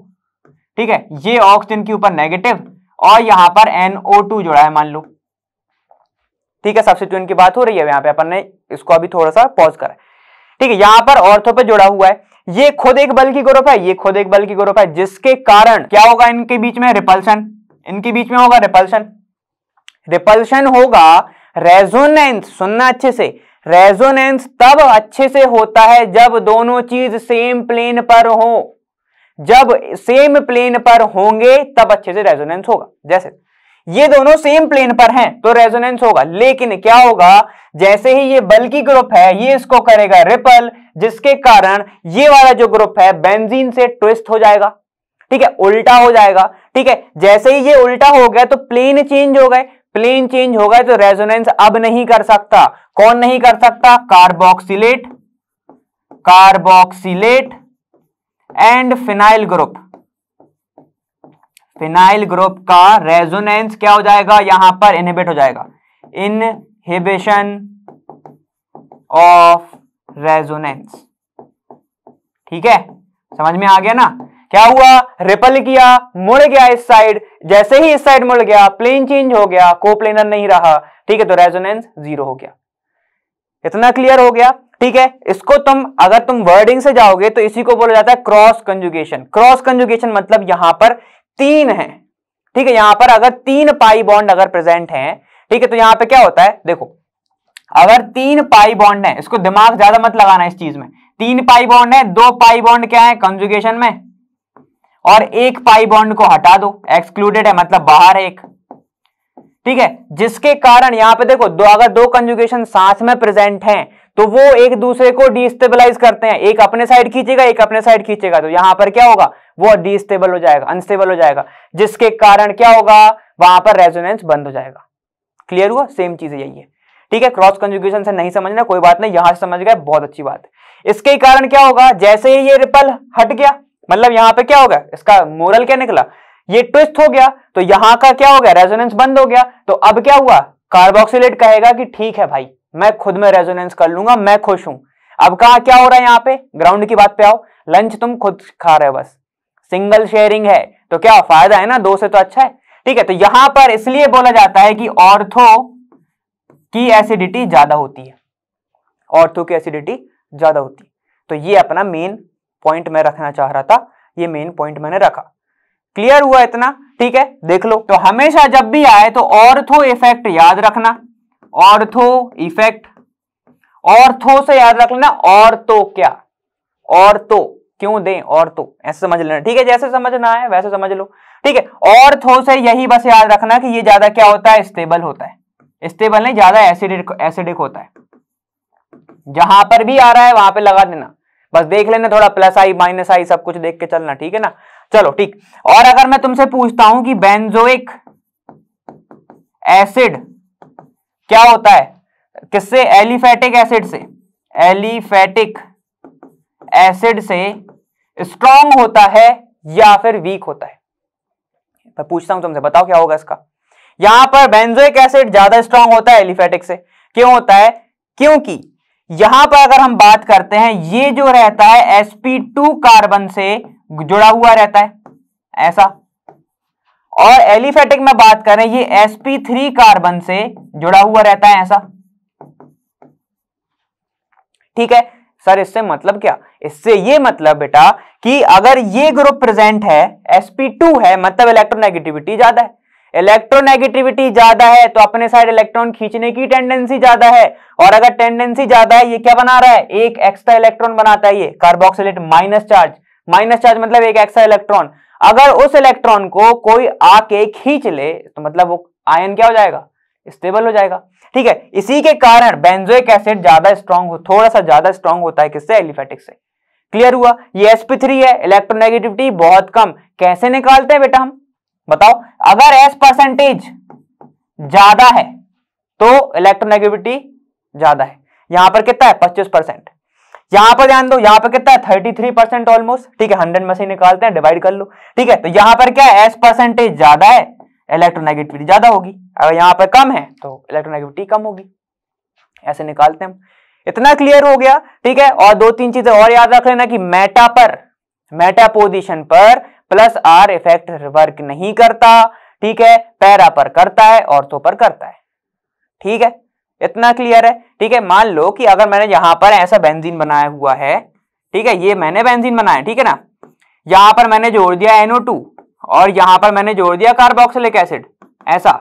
ठीक है, ये ऑक्सीजन के ऊपर नेगेटिव और यहां पर NO2 जुड़ा है मान लो, ठीक है। सब्स्टिट्यूएंट की बात हो रही है यहां पे, अपन ने इसको अभी थोड़ा सा पॉज करा, ठीक है। यहां पर ऑर्थो पे जुड़ा हुआ है, ये खुद एक बल की ग्रुप है, ये खुद एक बल की ग्रुप है, जिसके कारण क्या होगा, इनके बीच में रिपल्शन, इनके बीच में होगा रिपल्शन होगा। रेजोनेंस, सुनना अच्छे से, रेजोनेंस तब अच्छे से होता है जब दोनों चीज सेम प्लेन पर हो, जब सेम प्लेन पर होंगे तब अच्छे से रेजोनेंस होगा। जैसे ये दोनों सेम प्लेन पर हैं तो रेजोनेंस होगा, लेकिन क्या होगा, जैसे ही ये बल की ग्रुप है ये इसको करेगा रिपल, जिसके कारण ये वाला जो ग्रुप है बेंजीन से ट्विस्ट हो जाएगा, ठीक है, उल्टा हो जाएगा, ठीक है। जैसे ही ये उल्टा हो गया तो प्लेन चेंज हो गए, प्लेन चेंज हो गए तो रेजोनेंस अब नहीं कर सकता। कौन नहीं कर सकता, कार्बोक्सिलेट एंड फिनाइल ग्रुप का रेजोनेंस क्या हो जाएगा, यहां पर इनहिबिट हो जाएगा, इनहिबिशन ऑफ रेजोनेंस, ठीक है, समझ में आ गया ना। क्या हुआ, रिपल किया, मुड़ गया इस साइड, जैसे ही इस साइड मुड़ गया प्लेन चेंज हो गया, कोप्लेनर नहीं रहा, ठीक है, तो रेजोनेंस जीरो हो गया। इतना क्लियर हो गया, ठीक है। इसको अगर तुम वर्डिंग से जाओगे तो इसी को बोला जाता है क्रॉस कंजुगेशन। क्रॉस कंजुगेशन मतलब यहां पर तीन है, ठीक है, यहां पर अगर तीन पाई बॉन्ड अगर प्रेजेंट हैं, ठीक है, तो यहां पे क्या होता है, देखो अगर तीन पाई बॉन्ड है, इसको दिमाग ज्यादा मत लगाना इस चीज में, तीन पाई बॉन्ड है, दो पाई बॉन्ड क्या है कंजुगेशन में, और एक पाई बॉन्ड को हटा दो, एक्सक्लूडेड है मतलब बाहर है एक, ठीक है, जिसके कारण यहां पे देखो अगर दो कंजुगेशन साथ में प्रेजेंट हैं तो वो एक दूसरे को डिस्टेबलाइज करते हैं, एक अपने साइड खींचेगा एक अपने साइड खींचेगा, तो यहां पर क्या होगा, वो डिस्टेबल हो जाएगा, अनस्टेबल हो जाएगा, जिसके कारण क्या होगा, वहां पर रेजोनेंस बंद हो जाएगा। क्लियर हुआ, सेम चीज यही है, ठीक है। क्रॉस कंजुगेशन से नहीं समझना कोई बात नहीं, यहां से समझ गए बहुत अच्छी बात है। इसके कारण क्या होगा, जैसे ही ये रिपल हट गया, मतलब यहां पे क्या होगा, इसका मोरल क्या निकला, ये ट्विस्ट हो गया तो यहां का क्या हो गया, रेजोनेंस बंद हो गया। तो अब क्या हुआ, कार्बोक्सिलेट कहेगा कि ठीक है भाई मैं खुद में रेजोनेंस कर लूंगा, मैं खुश हूं। अब कहा क्या हो रहा है, यहां पे ग्राउंड की बात पे आओ, लंच तुम खुद खा रहे हो, बस सिंगल शेयरिंग है तो क्या फायदा है ना, दो से तो अच्छा है, ठीक है। तो यहां पर इसलिए बोला जाता है कि ऑर्थो की एसिडिटी ज्यादा होती है, ऑर्थो की एसिडिटी ज्यादा होती है। तो ये अपना मेन पॉइंट मैं रखना चाह रहा था, ये मेन पॉइंट मैंने रखा। क्लियर हुआ इतना, ठीक है। देख लो, तो हमेशा जब भी आए तो ऑर्थो इफेक्ट याद रखना, ऑर्थो इफेक्ट, ऑर्थो से याद रख लेना, ऑर्थो क्या, ऑर्थो क्यों दें, ऑर्थो ऐसे समझ लेना, ठीक है, जैसे समझना है वैसे समझ लो, ठीक है। ऑर्थो से यही बस याद रखना कि ये ज्यादा क्या होता है, स्टेबल होता है, स्टेबल नहीं, ज्यादा एसिडिक होता है। जहां पर भी आ रहा है वहां पे लगा देना, बस देख लेना, थोड़ा प्लस आई माइनस आई सब कुछ देख के चलना, ठीक है ना। चलो ठीक, और अगर मैं तुमसे पूछता हूं कि बेंजोइक एसिड क्या होता है, किससे, एलिफेटिक एसिड से, एलिफेटिक एसिड से स्ट्रॉन्ग होता है या फिर वीक होता है, मैं पूछता हूं तुमसे, बताओ क्या होगा इसका। यहां पर बेंजोइक एसिड ज्यादा स्ट्रॉन्ग होता है एलिफेटिक से, क्यों होता है, क्योंकि यहां पर अगर हम बात करते हैं ये जो रहता है sp2 कार्बन से जुड़ा हुआ रहता है ऐसा, और एलिफेटिक में बात करें ये sp3 कार्बन से जुड़ा हुआ रहता है ऐसा, ठीक है। सर इससे मतलब क्या? इससे ये मतलब बेटा कि अगर ये ग्रुप प्रेजेंट है, sp2 है, मतलब इलेक्ट्रोनेगेटिविटी ज्यादा है। इलेक्ट्रोनेगेटिविटी ज्यादा है तो अपने साइड इलेक्ट्रॉन खींचने की टेंडेंसी ज्यादा है, और अगर टेंडेंसी ज्यादा है, ये क्या बना रहा है? एक एक्स्ट्रा इलेक्ट्रॉन बनाता है ये carboxylate, minus charge. Minus charge मतलब एक एक्स्ट्रा इलेक्ट्रॉन। अगर उस इलेक्ट्रॉन को कोई आके खींच ले तो मतलब वो आयन क्या हो जाएगा? स्टेबल हो जाएगा। ठीक है, इसी के कारण बेंजोइक एसिड ज्यादा स्ट्रांग हो, थोड़ा सा ज्यादा स्ट्रांग होता है किससे? एलिफेटिक से। क्लियर हुआ? ये sp3 है, इलेक्ट्रोनेगेटिविटी बहुत कम। कैसे निकालते हैं बेटा हम? बताओ। अगर s परसेंटेज ज्यादा है तो इलेक्ट्रोनेगेटिविटी ज्यादा है। यहां पर कितना है? 25%। यहां पर ध्यान दो, यहां पर कितना है? 33% ऑलमोस्ट। ठीक है, 100 में से निकालते हैं, डिवाइड कर लो। ठीक है, तो यहां पर क्या है? s परसेंटेज ज्यादा है, इलेक्ट्रोनेगेटिविटी ज्यादा होगी। अगर यहां पर कम है तो इलेक्ट्रोनेगेटिविटी कम होगी। ऐसे निकालते हैं हम। इतना क्लियर हो गया? ठीक है, और दो तीन चीजें और याद रख लेना कि मेटा पर, मेटा पोजीशन पर प्लस आर इफेक्ट वर्क नहीं करता। ठीक है, पैरा पर करता है, ऑर्थो पर करता है। ठीक है, इतना क्लियर है? ठीक है, मान लो कि अगर मैंने यहां पर ऐसा बेंजीन बनाया हुआ है, ठीक है, ये मैंने बेंजीन बनाया, ठीक है ना, यहां पर मैंने जोड़ दिया NO2 और यहां पर मैंने जोड़ दिया कार्बोक्सिलिक एसिड, ऐसा।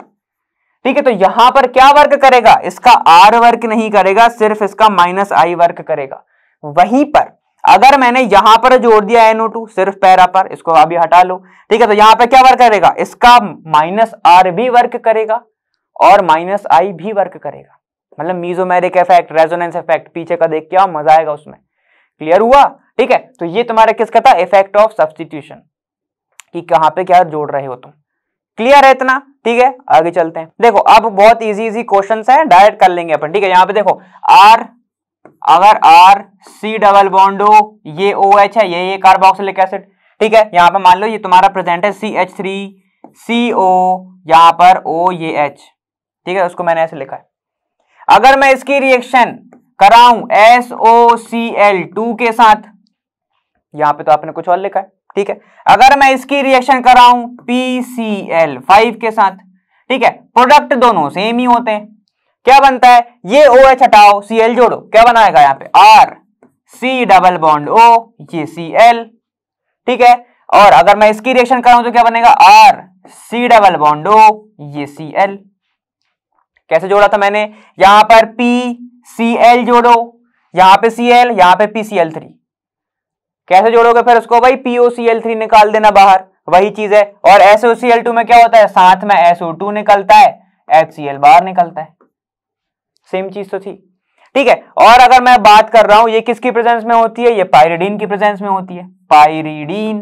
ठीक है, तो यहां पर क्या वर्क करेगा? इसका R वर्क नहीं करेगा, सिर्फ इसका -I वर्क करेगा। वहीं पर अगर मैंने यहां पर जोड़ दिया NO2 सिर्फ पैरा पर, इसको अभी हटा लो। ठीक है, तो यहां पर क्या वर्क करेगा? इसका -R भी वर्क करेगा और -I भी वर्क करेगा। मतलब मीजोमेरिक इफेक्ट, रेजोनेंस इफेक्ट, पीछे का देख के आओ, मजा आएगा उसमें। क्लियर हुआ? ठीक है, तो ये तुम्हारा किसका था? इफेक्ट ऑफ सब्स्टिट्यूशन, कि कहां पे क्या जोड़ रहे हो तुम। क्लियर है इतना? ठीक है, आगे चलते हैं। देखो अब बहुत इजी क्वेश्चंस है, डायरेक्ट कर लेंगे अपन। ठीक है, यहां पे देखो R, अगर R C डबल बॉन्ड हो, ये OH है, ये कार्बोक्सिलिक एसिड। ठीक है, यहां पर मान लो ये तुम्हारा प्रेजेंट है CH3 CO, यहां पर O, ये H। ठीक है, उसको मैंने ऐसे लिखा है। अगर मैं इसकी रिएक्शन कराऊं SOCl2 के साथ, यहां पे तो आपने कुछ और लिखा है। ठीक है, अगर मैं इसकी रिएक्शन कराऊं PCl5 के साथ, ठीक है, प्रोडक्ट दोनों सेम ही होते हैं। क्या बनता है? ये OH हटाओ, Cl जोड़ो, क्या बनाएगा? यहाँ पे R C double bond O, ये Cl। ठीक है, और अगर मैं इसकी रिएक्शन कराऊं तो क्या बनेगा? R C double bond O, ये Cl। कैसे जोड़ा था मैंने? यहां पर PCl जोड़ो, यहां पे Cl, यहां पे PCl3। कैसे जोड़ोगे फिर उसको? भाई POCl3 निकाल देना बाहर, वही चीज है। और SOCl2 में क्या होता है? साथ में SO2 निकलता है, HCl बाहर निकलता है। सेम चीज तो थी। ठीक है, और अगर मैं बात कर रहा हूं ये किसकी प्रेजेंस में होती है? ये पायरिडीन की प्रेजेंस में होती है, पायरिडीन।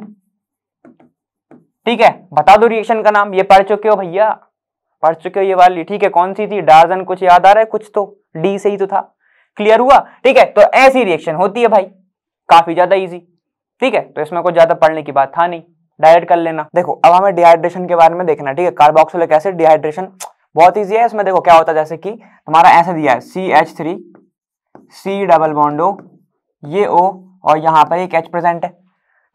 ठीक है, बता दो रिएक्शन का नाम, ये पढ़ चुके हो भैया, पढ़ चुके हो ये वाली। ठीक है, कौन सी थी? डार्जन, कुछ याद आ रहा है? कुछ तो डी से ही तो था। क्लियर हुआ? ठीक है, तो ऐसी रिएक्शन होती है भाई, काफी ज्यादा इजी। ठीक है, तो इसमें कुछ ज्यादा पढ़ने की बात था नहीं, डायरेक्ट कर लेना। देखो अब हमें डिहाइड्रेशन के बारे में देखना। ठीक है, कार्बोक्सिलिक एसिड डिहाइड्रेशन बहुत इजी है। इसमें देखो क्या होता है, जैसे कि तुम्हारा ऐसे दिया है CH3 C double bond O, ये O, और यहां पर एक H प्रेजेंट है।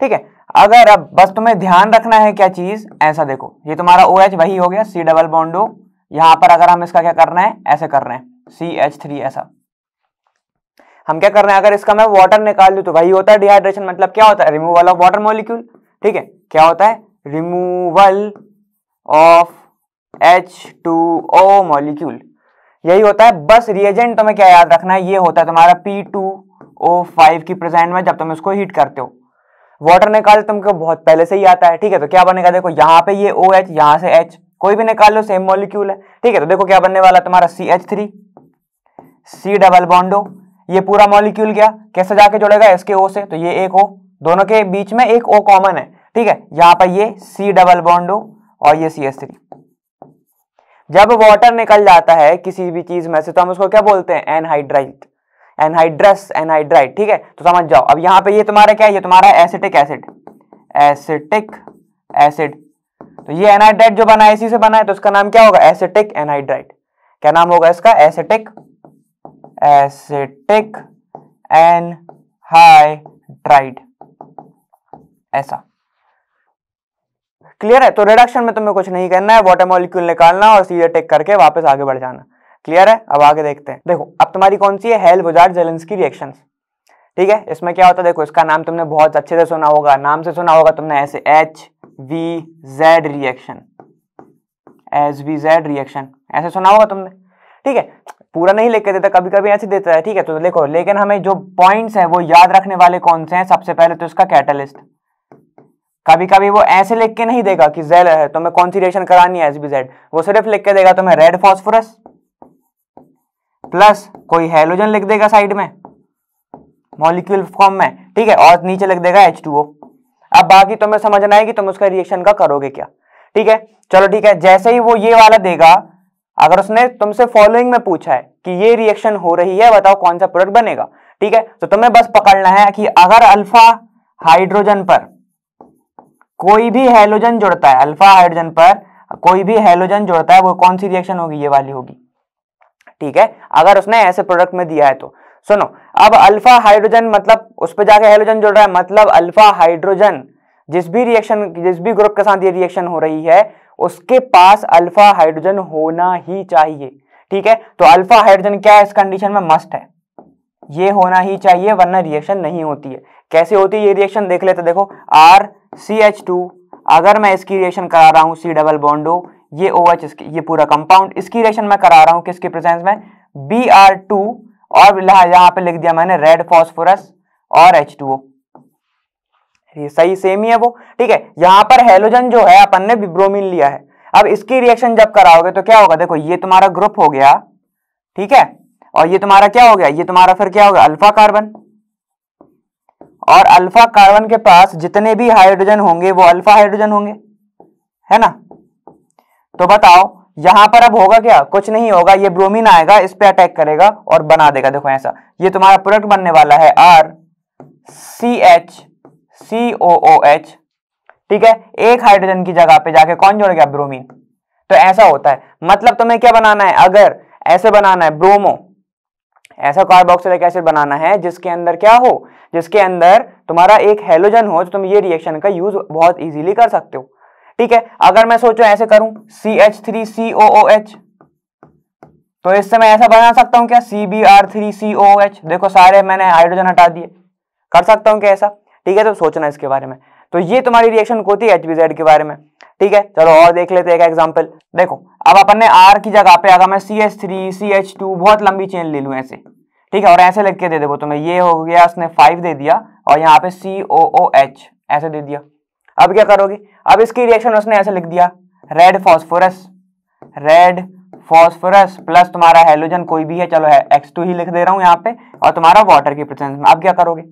ठीक है, अगर अब बस तुम्हें ध्यान रखना है क्या चीज, ऐसा देखो, ये तुम्हारा OH वही हो गया, C डबल बॉन्ड O। यहां पर अगर हम इसका क्या करना है, ऐसे कर रहे हैं CH3, ऐसा हम क्या कर रहे हैं? अगर इसका मैं वाटर निकाल दूं तो वही होता है डिहाइड्रेशन। मतलब क्या होता है? Removal of water molecule. ठीक है, क्या होता है? रिमूवल ऑफ H2O मॉलिक्यूल, यही होता है। बस रिएजेंट तुम्हें क्या याद रखना है? ये होता है तुम्हारा P2O5 की प्रेजेंट में जब तुम इसको हीट करते हो। वाटर निकाल तुमको बहुत पहले से ही आता है। ठीक है, तो क्या बनेगा? देखो यहाँ पे ये OH, यहां से H, कोई भी निकाल लो, सेम मॉलिक्यूल है। ठीक है, तो देखो क्या बनने वाला तुम्हारा CH3 C double bond O, ये पूरा मॉलिक्यूल गया, कैसे जाके जुड़ेगा? इसके O से, तो ये एक O, दोनों के बीच में एक O कॉमन है। ठीक है, यहाँ पर ये C डबल बॉन्ड O और ये CH3। जब वाटर निकल जाता है किसी भी चीज में से तो हम उसको क्या बोलते हैं? Anhydrite, anhydrous, anhydrite. ठीक है, तो समझ जाओ। अब यहाँ पे ये तुम्हारा क्या है? ये तुम्हारा एसिटिक एसिड, एसिटिक एसिड। तो ये एनहाइड्राइट जो बना है इसी से बना है, तो इसका नाम क्या होगा? Acetic anhydrite. क्या नाम होगा इसका? एसिटिक, एसिटिक एनहाइड्राइड, ऐसा। क्लियर है? तो रिडक्शन में तुम्हें कुछ नहीं करना है, वाटर मॉलिक्यूल निकालना और सीधे टेक करके वापस आगे बढ़ जाना। क्लियर है? अब आगे देखते हैं। देखो अब तुम्हारी कौन सी है? हेल-बुजार्ड-जेलेंस्की रिएक्शंस। ठीक है, इसमें क्या होता है देखो, इसका नाम तुमने बहुत अच्छे से सुना होगा, नाम से सुना होगा तुमने ऐसे HVZ रिएक्शन, HVZ रिएक्शन ऐसे सुना होगा तुमने। ठीक है, पूरा नहीं लिख के देता, कभी कभी ऐसे देता है। ठीक है, तो देखो लेकिन हमें जो पॉइंट्स है वो याद रखने वाले कौन से हैं, सबसे पहले तो इसका कैटलिस्ट। कभी कभी वो ऐसे लिख के नहीं देगा कि जेल है तुम्हें कौन सी रिएक्शन करानी है HBZ, वो सिर्फ लिख के देगा तुम्हें रेड फास्फोरस प्लस कोई हैलोजन लिख देगा साइड में मॉलिक्यूल फॉर्म में। ठीक है, और नीचे लिख देगा H2O। अब बाकी तुम्हें समझना है कि तुम उसका रिएक्शन का करोगे क्या। ठीक है, चलो ठीक है, जैसे ही वो ये वाला देगा, अगर उसने तुमसे फॉलोइंग में पूछा है कि ये रिएक्शन हो रही है, बताओ कौन सा प्रोडक्ट बनेगा। ठीक है, तो तुम्हें बस पकड़ना है कि अगर अल्फा हाइड्रोजन पर कोई भी हैलोजन जुड़ता है, अल्फा हाइड्रोजन पर कोई भी हैलोजन जुड़ता है, वो कौन सी रिएक्शन होगी, ये वाली होगी। ठीक है, अगर उसने ऐसे प्रोडक्ट में दिया है तो सुनो, अब अल्फा हाइड्रोजन मतलब उस पर जाके हैलोजन जुड़ रहा है, मतलब अल्फा हाइड्रोजन जिस भी ग्रुप के साथ ये रिएक्शन हो रही है उसके पास अल्फा हाइड्रोजन होना ही चाहिए। ठीक है, तो अल्फा हाइड्रोजन क्या है इस कंडीशन में, मस्ट है, ये होना ही चाहिए, वरना रिएक्शन नहीं होती है। कैसे होती है ये रिएक्शन देख लेते, देखो RCH2, अगर मैं इसकी रिएक्शन करा रहा हूं C डबल बॉन्ड O, ये OH इसकी, ये पूरा कंपाउंड, इसकी रिएक्शन मैं करा रहा हूं किसके प्रेजेंस में, Br2, और यहां पे लिख दिया मैंने रेड फास्फोरस और H2O, ये सही सेम ही है वो। ठीक है, यहां पर हैलोजन जो है अपन ने ब्रोमीन लिया है। अब इसकी रिएक्शन जब कराओगे तो क्या होगा, देखो ये तुम्हारा ग्रुप हो गया, ठीक है, और ये तुम्हारा क्या हो गया, ये तुम्हारा फिर क्या होगा, अल्फा कार्बन, और अल्फा कार्बन के पास जितने भी हाइड्रोजन होंगे वो अल्फा हाइड्रोजन होंगे, है ना। तो बताओ यहां पर अब होगा क्या, कुछ नहीं होगा, ये ब्रोमीन आएगा, इस पे अटैक करेगा और बना देगा, देखो ऐसा, ये तुम्हारा प्रोडक्ट बनने वाला है RCHCOOH। ठीक है, एक हाइड्रोजन की जगह पे जाके कौन जुड़ गया, ब्रोमीन। तो ऐसा होता है, मतलब तुम्हें क्या बनाना है, अगर ऐसे बनाना है ब्रोमो, ऐसा कार्बोक्सिलिक एसिड बनाना है जिसके अंदर क्या हो, जिसके अंदर तुम्हारा एक हैलोजन हो, तो तुम ये रिएक्शन का यूज बहुत इजीली कर सकते हो। ठीक है, अगर मैं सोचो ऐसे करूं CH3COOH, तो इससे मैं ऐसा बना सकता हूं क्या, CBr3COOH, देखो सारे मैंने हाइड्रोजन हटा दिए, कर सकता हूं क्या ऐसा। ठीक है, तो सोचना इसके बारे में। तो ये तुम्हारी रिएक्शन होती है HBZ के बारे में। ठीक है, चलो और देख लेते हैं एक एग्जांपल। देखो अब अपन ने R की जगह पे अगर मैं CH3 CH2 बहुत लंबी चेन ले लूं ऐसे, ठीक है, और ऐसे लिख के दे दे तुम्हें, ये हो गया, उसने 5 दे दिया, और यहाँ पे COOH ऐसे दे दिया। अब क्या करोगे, अब इसकी रिएक्शन उसने ऐसे लिख दिया, रेड फास्फोरस प्लस तुम्हारा हैलोजन कोई भी है, चलो X2 ही लिख दे रहा हूं यहाँ पे, और तुम्हारा वाटर की प्रेजेंस में। अब क्या करोगे,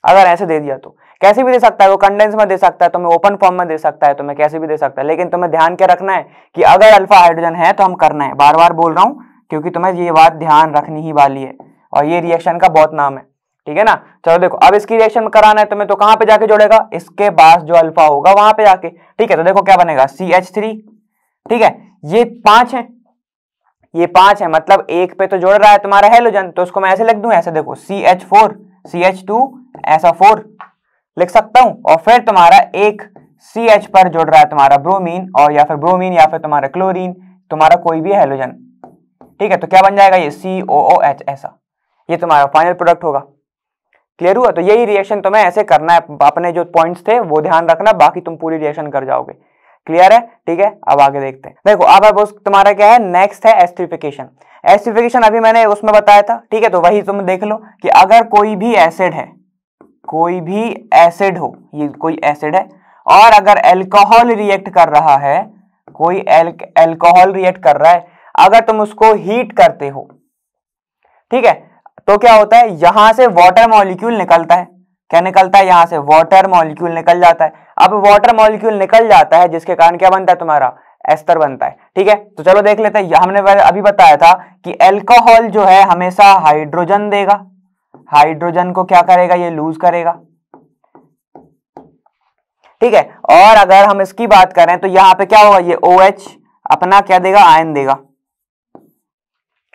अगर ऐसे दे दिया तो कैसे भी दे सकता है, वो कंडेंस में दे सकता है, तुम्हें ओपन फॉर्म में दे सकता है, तुम्हें कैसे भी दे सकता है, लेकिन तुम्हें ध्यान क्या रखना है कि अगर अल्फा हाइड्रोजन है तो हम करना है, बार बार बोल रहा हूं क्योंकि तुम्हें ये बात ध्यान रखनी ही वाली है, और ये रिएक्शन का बहुत नाम है। ठीक है ना, चलो देखो अब इसकी रिएक्शन कराना है तुम्हें, तो कहां पे जाके जोड़ेगा, इसके पास जो अल्फा होगा वहां पे जाके। ठीक है, तो देखो क्या बनेगा, CH3, ठीक है, ये 5 है, ये 5 है, मतलब एक पे तो जोड़ रहा है तुम्हारा हैलोजन, तो उसको मैं ऐसे लिख दूं, ऐसे देखो CH4 CH2 ऐसा 4 लिख सकता हूं, और फिर तुम्हारा एक CH पर जुड़ रहा है तुम्हारा ब्रोमीन, और या फिर ब्रोमीन या फिर तुम्हारा क्लोरीन, तुम्हारा कोई भी हैलोजन। ठीक है, तो क्या बन जाएगा, ये COOH ऐसा, ये तुम्हारा फाइनल प्रोडक्ट होगा। क्लियर हुआ, तो यही रिएक्शन तुम्हें ऐसे करना है, अपने जो पॉइंट्स थे वो ध्यान रखना, बाकी तुम पूरी रिएक्शन कर जाओगे। क्लियर है, ठीक है, अब आगे देखते हैं। देखो अब उस तुम्हारा क्या है, नेक्स्ट है एस्टरिफिकेशन। एस्टरिफिकेशन अभी मैंने उसमें बताया था, ठीक है, तो वही तुम देख लो कि अगर कोई भी एसिड है, कोई भी एसिड हो, ये कोई एसिड है, और अगर एल्कोहल रिएक्ट कर रहा है, कोई एल्कोहल रिएक्ट कर रहा है, अगर तुम उसको हीट करते हो, ठीक है, तो क्या होता है, यहां से वाटर मॉलिक्यूल निकलता है, क्या निकलता है, यहां से वाटर मॉलिक्यूल निकल जाता है। अब वाटर मॉलिक्यूल निकल जाता है जिसके कारण क्या बनता है, तुम्हारा एस्टर बनता है। ठीक है, तो चलो देख लेते हैं, हमने अभी बताया था कि एल्कोहल जो है हमेशा हाइड्रोजन देगा, हाइड्रोजन को क्या करेगा, ये लूज करेगा। ठीक है, और अगर हम इसकी बात करें तो यहां पे क्या होगा, ये OH अपना क्या देगा, आयन देगा,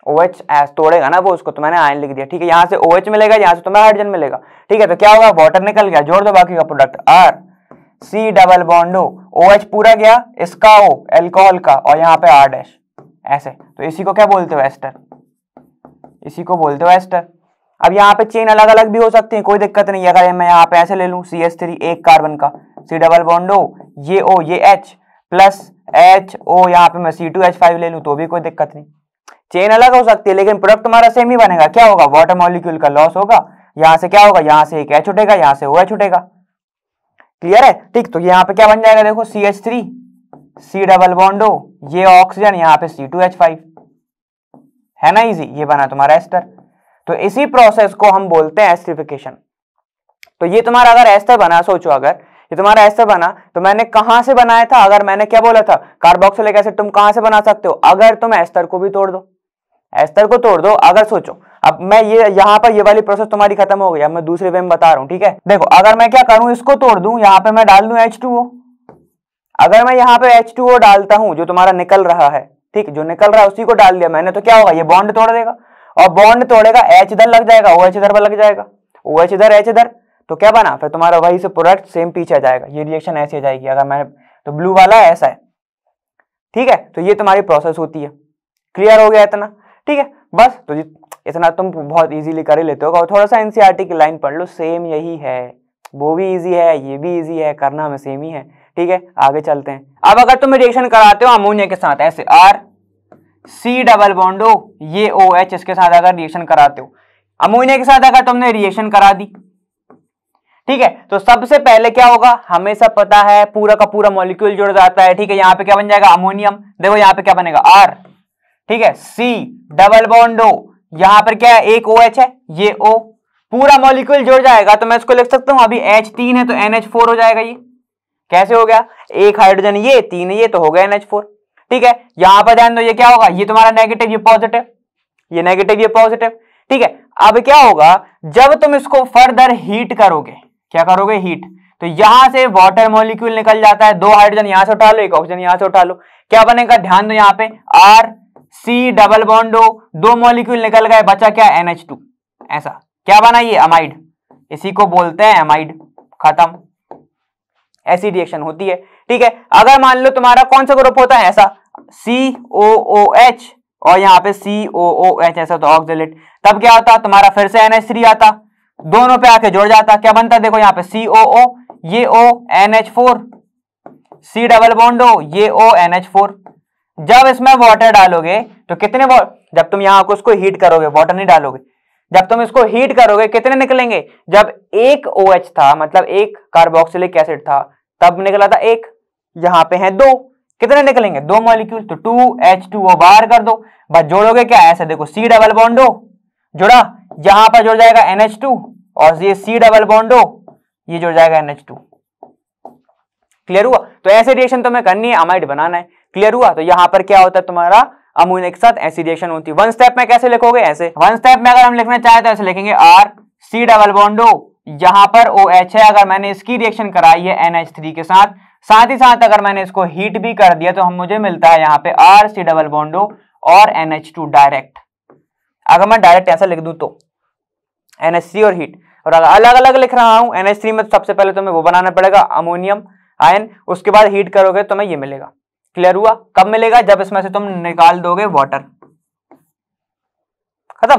OH तोड़ेगा ना वो उसको, तो मैंने आयन लिख दिया। ठीक है, यहां से OH मिलेगा, यहां से तुम्हें हाइड्रोजन मिलेगा। ठीक है, तो क्या होगा, वाटर निकल गया, जोड़ दो बाकी का product, RC double bond OH पूरा गया, इसका O एल्कोहल का, और यहाँ पे R' ऐसे, तो इसी को क्या बोलते हो, एस्टर, इसी को बोलते हो एस्टर। अब यहाँ पे चेन अलग अलग भी हो सकती है, कोई दिक्कत नहीं है। अगर मैं यहाँ पे ऐसे ले लूं CH3 एक कार्बन का, C डबल बॉन्ड O, ये O ये H प्लस HO, यहाँ पे मैं C2H5 ले लूं तो भी कोई दिक्कत नहीं। चेन अलग हो सकती है लेकिन प्रोडक्ट तुम्हारा सेम ही बनेगा। क्या होगा, वाटर मॉलिक्यूल का लॉस होगा, यहाँ से क्या होगा, यहाँ से एक H उठेगा, यहाँ से OH उठेगा। क्लियर है, ठीक। तो यहाँ पे क्या बन जाएगा, देखो CH3 C double bond O, ये ऑक्सीजन, यहाँ पे C2H5, है ना इजी, ये बना तुम्हारा एस्टर। तो इसी प्रोसेस को हम बोलते हैं एस्टरिफिकेशन। तो ये तुम्हारा अगर एस्टर बना, सोचो अगर ये तुम्हारा एस्टर बना तो मैंने कहां से बनाया था, अगर मैंने क्या बोला था, कार्बोक्सिलिक एसिड तुम कहां से बना सकते हो, अगर तुम एस्टर को भी तोड़ दो, एस्टर को तोड़ दो। अगर सोचो, अब मैं ये यहाँ पर ये वाली प्रोसेस तुम्हारी खत्म हो गई, अब मैं दूसरे वे में बता रहा हूँ, ठीक है। देखो अगर मैं क्या करूं, इसको तोड़ दूं, यहाँ पे मैं डाल दूं H2O। अगर मैं यहाँ पे H2O डालता हूं जो तुम्हारा निकल रहा है, ठीक, जो निकल रहा है उसी को डाल दिया मैंने, तो क्या होगा, ये बॉन्ड तोड़ देगा, और बॉन्ड तोड़ेगा, H इधर लग जाएगा, OH इधर पर लग जाएगा, OH इधर H इधर, तो क्या बना, फिर तुम्हारा वही से प्रोडक्ट सेम पीछे आ जाएगा। ये रिएक्शन ऐसी आ जाएगी, अगर मैं तो ब्लू वाला ऐसा है, ठीक है। तो ये तुम्हारी प्रोसेस होती है। क्लियर हो गया इतना, ठीक है। बस तो इतना तुम बहुत इजीली कर ही लेते हो। थोड़ा सा एनसीईआरटी की लाइन पढ़ लो, सेम यही है, वो भी इजी है, ये भी इजी है, करना हमें सेम ही है, ठीक है। आगे चलते हैं। अब अगर तुम रिएक्शन कराते हो अमोनिया के साथ, ऐसे RC डबल बॉन्ड O, ये OH, इसके साथ अगर रिएक्शन कराते हो, अमोनिया के साथ अगर तुमने रिएक्शन करा दी, ठीक है, तो सबसे पहले क्या होगा, हमें सब पता है, पूरा का पूरा मॉलिक्यूल जुड़ जाता है, ठीक है। यहाँ पे क्या बन जाएगा, अमोनियम, देखो यहाँ पे क्या बनेगा R, ठीक है, C डबल बॉन्ड O, यहाँ पर क्या है, एक OH है, ये O, पूरा मॉलिक्यूल जुड़ जाएगा। तो मैं इसको लिख सकता हूं, अभी H3 है तो NH4 हो जाएगा। ये कैसे हो गया, एक हाइड्रोजन ये, तीन ये, तो हो गया NH4, ठीक है। यहां पर ध्यान दो, ये क्या होगा, ये तुम्हारा नेगेटिव, ये पॉजिटिव, ये नेगेटिव, ये पॉजिटिव, ठीक है। अब क्या होगा, जब तुम इसको फर्दर हीट करोगे, क्या करोगे, हीट, तो यहां से वाटर मॉलिक्यूल निकल जाता है, दो हाइड्रोजन यहां से उठा लो, एक ऑक्सीजन यहां से उठा लो, क्या बनेगा, ध्यान दो, यहाँ पे RC डबल बॉन्ड O, दो मॉलिक्यूल निकल गए, बचा क्या, NH2, ऐसा क्या बना, ये अमाइड, इसी को बोलते हैं अमाइड, खत्म। ऐसी रिएक्शन होती है, ठीक है। अगर मान लो तुम्हारा कौन सा ग्रुप होता है, ऐसा COOH और यहाँ पे COOH, ऐसा तो ऑक्सलेट, तब क्या होता, तुम्हारा फिर से NH3 आता, दोनों पे आके जुड़ जाता, क्या बनता, देखो यहाँ पे COO, ये O, NH4, C double bond O, ये O, NH4। जब इसमें वाटर डालोगे तो कितने, जब तुम यहाँ को उसको हीट करोगे, वाटर नहीं डालोगे, जब तुम इसको हीट करोगे कितने निकलेंगे, जब एक OH था, मतलब एक कार्बोक्सिलिक एसिड था, तब निकला था एक, यहाँ पे है दो, कितने निकलेंगे, दो मॉलिक्यूल, तो 2H2O बाहर कर दो, बस जोड़ोगे क्या, ऐसे देखो C डबल बॉन्ड O जुड़ा, यहां पर जुड़ जाएगा NH2, और ये C डबल बॉन्ड O, ये जुड़ जाएगा NH2। क्लियर हुआ, तो ऐसे रिएक्शन तुम्हें करनी है, अमाइड बनाना है। क्लियर हुआ, तो यहां पर क्या होता है, तुम्हारा अमोनिया के साथ ऐसी रिएक्शन होती है। वन स्टेप में कैसे लिखोगे, ऐसे, वन स्टेप में अगर हम लिखना चाहे तो ऐसे लिखेंगे, RC डबल बॉन्ड O, यहां पर OH है, अगर मैंने इसकी रिएक्शन कराई है NH3 के साथ, साथ ही साथ अगर मैंने इसको हीट भी कर दिया तो हम मुझे मिलता है यहाँ पे RC डबल बॉन्ड O और NH2 डायरेक्ट। अगर मैं डायरेक्ट ऐसा लिख दूं तो NH3 और हीट, और अगर अलग अलग लिख रहा हूं NH3 में, तो सबसे पहले तुम्हें वो बनाना पड़ेगा अमोनियम आयन, उसके बाद हीट करोगे तो तुम्हें ये मिलेगा। क्लियर हुआ, कब मिलेगा, जब इसमें से तुम निकाल दोगे वाटर, खत्म,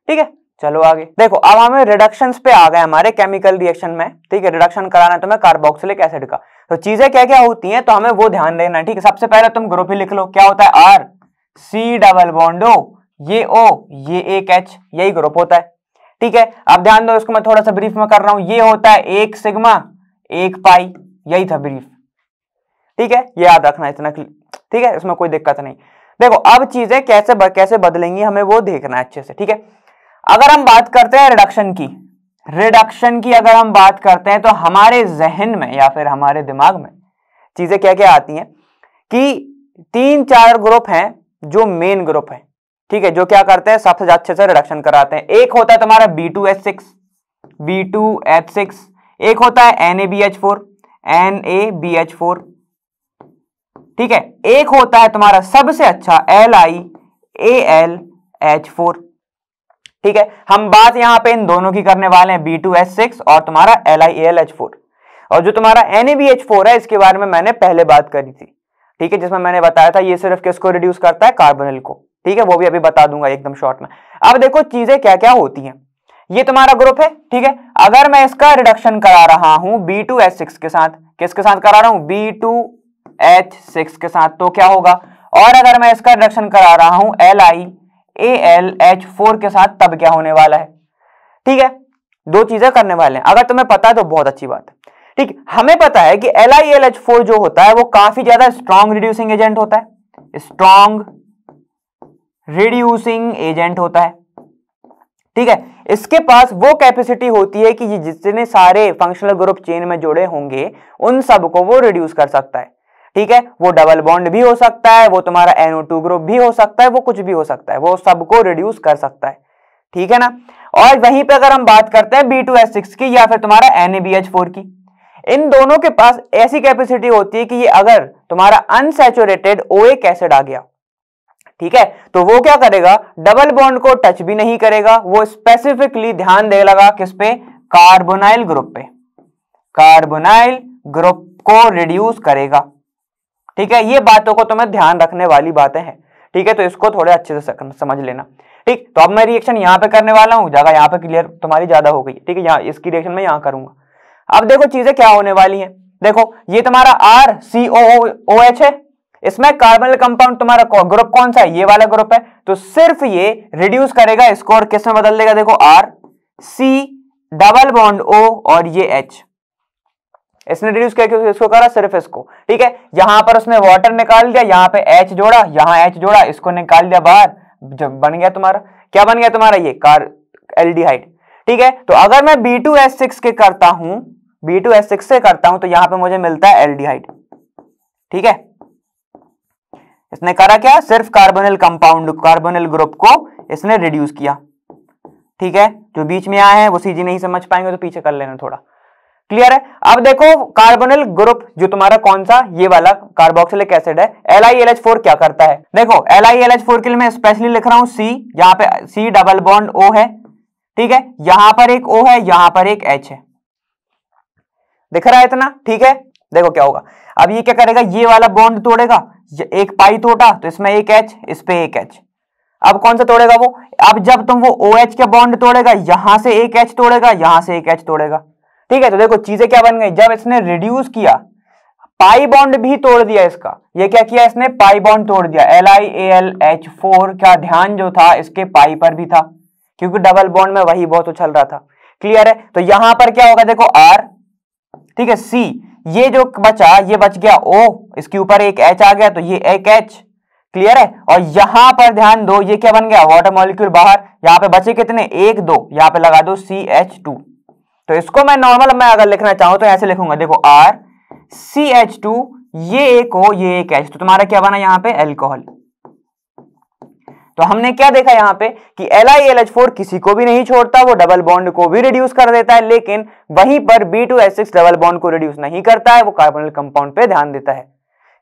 ठीक है। चलो आगे देखो, अब हमें रिडक्शंस पे आ गए हमारे केमिकल रिएक्शन में, ठीक है। रिडक्शन कराना है तुम्हें कार्बोक्सिलिक एसिड का, तो चीजें क्या क्या होती हैं तो हमें वो ध्यान देना है, ठीक है। सबसे पहले तुम ग्रुप ही लिख लो, क्या होता है, RC डबल बॉन्ड O, ये O, ये एक H, यही ग्रुप होता है, ठीक है। अब ध्यान दो, इसको मैं थोड़ा सा ब्रीफ में कर रहा हूं, ये होता है एक सिग्मा एक पाई, यही था ब्रीफ, ठीक है, ये याद रखना इतना, ठीक है, इसमें कोई दिक्कत नहीं। देखो अब चीजें कैसे बदलेंगी हमें वो देखना है अच्छे से, ठीक है। अगर हम बात करते हैं रिडक्शन की अगर हम बात करते हैं तो हमारे जहन में या फिर हमारे दिमाग में चीजें क्या क्या आती हैं कि 3-4 ग्रुप हैं जो मेन ग्रुप हैं, ठीक है, जो क्या करते हैं, सबसे अच्छे से रिडक्शन कराते हैं। एक होता है तुम्हारा B2H6, एक होता है NaBH4, ठीक है, एक होता है तुम्हारा सबसे अच्छा LiAlH4, ठीक है। हम बात यहां पे इन दोनों की करने वाले हैं, B2H6 और तुम्हारा LiAlH4। और जो तुम्हारा NaBH4 है, इसके बारे में मैंने पहले बात करी थी, ठीक है, जिसमें मैंने बताया था ये सिर्फ किसको रिड्यूस करता है, कार्बोनिल को, ठीक है, वो भी अभी बता दूंगा एकदम शॉर्ट में। अब देखो चीजें क्या क्या होती हैं, ये तुम्हारा ग्रुप है, ठीक है। अगर मैं इसका रिडक्शन करा रहा हूं B2H6 के साथ, किसके साथ करा रहा हूं, B2H6 के साथ, तो क्या होगा, और अगर मैं इसका रिडक्शन करा रहा हूं LiAlH4 के साथ, तब क्या होने वाला है, ठीक है। दो चीजें करने वाले हैं, अगर तुम्हें पता है तो बहुत अच्छी बात है, ठीक। हमें पता है कि LiAlH4 जो होता है वो काफी ज्यादा स्ट्रॉन्ग रिड्यूसिंग एजेंट होता है, स्ट्रॉन्ग रिड्यूसिंग एजेंट होता है, ठीक है। इसके पास वो कैपेसिटी होती है कि जितने सारे फंक्शनल ग्रुप चेन में जुड़े होंगे उन सबको वो रिड्यूस कर सकता है, ठीक है। वो डबल बॉन्ड भी हो सकता है, वो तुम्हारा NO2 ग्रुप भी हो सकता है, वो कुछ भी हो सकता है, वो सबको रिड्यूस कर सकता है, ठीक है ना। और वहीं पे अगर हम बात करते हैं B2H6 की या फिर तुम्हारा NaBH4 की, इन दोनों के पास ऐसी कैपेसिटी होती है कि ये अगर तुम्हारा अनसैचुरेटेड ओएक एसिड आ गया, ठीक है, तो वो क्या करेगा, डबल बॉन्ड को टच भी नहीं करेगा, वो स्पेसिफिकली ध्यान दे लगा किस पे, कार्बोनाइल ग्रुप पे, कार्बोनाइल ग्रुप को रिड्यूस करेगा, ठीक है। ये बातों को तुम्हें ध्यान रखने वाली बातें हैं, ठीक है, तो इसको थोड़े अच्छे से समझ लेना, ठीक। तो अब मैं रिएक्शन यहां पे करने वाला हूं, जगह यहां पे क्लियर तुम्हारी ज्यादा हो गई, ठीक है, यहाँ इसकी रिएक्शन मैं यहां करूंगा। अब देखो चीजें क्या होने वाली हैं, देखो ये तुम्हारा RCOOH है, इसमें कार्बोनिल कंपाउंड तुम्हारा ग्रुप कौन सा है, ये वाला ग्रुप है, तो सिर्फ ये रिड्यूस करेगा इसको और किस में बदल देगा, देखो RC डबल बॉन्ड O और ये H, इसने रिड्यूस करके इसको करा सिर्फ इसको, ठीक है। यहां पर उसने वाटर निकाल दिया, यहां पे H जोड़ा, यहां H जोड़ा, इसको निकाल दिया बाहर, जब बन गया तुम्हारा, क्या बन गया तुम्हारा, ये एल्डिहाइड, ठीक है। तो अगर मैं B2H6 के करता हूं, B2H6 से करता हूं, तो यहां पे मुझे मिलता है एल्डिहाइड, ठीक है। इसने करा क्या, सिर्फ कार्बोनिल कंपाउंड, कार्बोनिल ग्रुप को इसने रिड्यूस किया, ठीक है। जो बीच में आए हैं वो सीधी नहीं समझ पाएंगे तो पीछे कर लेना थोड़ा, क्लियर है। अब देखो कार्बोनिल ग्रुप जो तुम्हारा कौन सा, ये वाला कार्बोक्सिलिक एसिड है, LiAlH4 क्या करता है, देखो LiAlH4 के लिए मैं स्पेशली लिख रहा हूं C, यहां पे C डबल बॉन्ड O है, ठीक है, यहां पर एक O है, यहां पर एक H है, दिख रहा है इतना, ठीक है। देखो क्या होगा, अब ये क्या करेगा, ये वाला बॉन्ड तोड़ेगा, एक पाई तोड़ा तो इसमें एक H, इस पे एक H, अब कौन सा तोड़ेगा वो, अब जब तुम वो OH के बॉन्ड तोड़ेगा, यहां से एक H तोड़ेगा, यहां से एक H तोड़ेगा, ठीक है। तो देखो चीजें क्या बन गई, जब इसने रिड्यूस किया, पाई बॉन्ड भी तोड़ दिया इसका, ये क्या किया इसने, पाई बॉन्ड तोड़ दिया, LiAlH4 का ध्यान जो था इसके पाई पर भी था, क्योंकि डबल बॉन्ड में वही बहुत उछल रहा था, क्लियर है। तो यहां पर क्या होगा, देखो R, ठीक है, C, ये जो बचा ये बच गया O, इसके ऊपर एक H आ गया, तो ये एक H, क्लियर है। और यहां पर ध्यान दो, ये क्या बन गया, वाटर मॉलिक्यूल बाहर, यहां पे बचे कितने, एक दो, यहां पे लगा दो CH2, तो इसको मैं नॉर्मल मैं अगर लिखना चाहूं तो ऐसे लिखूंगा, देखो RCH2, ये एक O, ये एक H, तो तुम्हारा क्या बना यहां पे, एल्कोहल। तो हमने क्या देखा यहां पे कि LiAlH4 किसी को भी नहीं छोड़ता, वो डबल बॉन्ड को भी रिड्यूस कर देता है, लेकिन वहीं पर B2H6 डबल बॉन्ड को रिड्यूस नहीं करता है, वो कार्बोनिल कंपाउंड पे ध्यान देता है,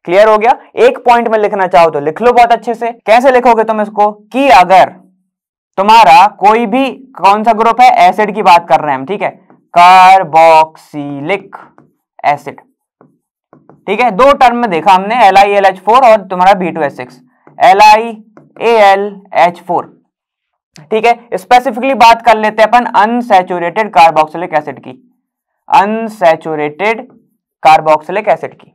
क्लियर हो गया। एक पॉइंट में लिखना चाहो तो लिख लो बहुत अच्छे से, कैसे लिखोगे तुम इसको, कि अगर तुम्हारा कोई भी कौन सा ग्रुप है, एसिड की बात कर रहे हैं हम, ठीक है, कार्बोक्सिलिक एसिड, ठीक है, दो टर्म में देखा हमने, LiAlH4 और तुम्हारा B2H6, LiAlH4, ठीक है। स्पेसिफिकली बात कर लेते हैं अपन अनसैचुरेटेड कार्बोक्सिलिक एसिड की, अनसैचुरेटेड कार्बोक्सिलिक एसिड की,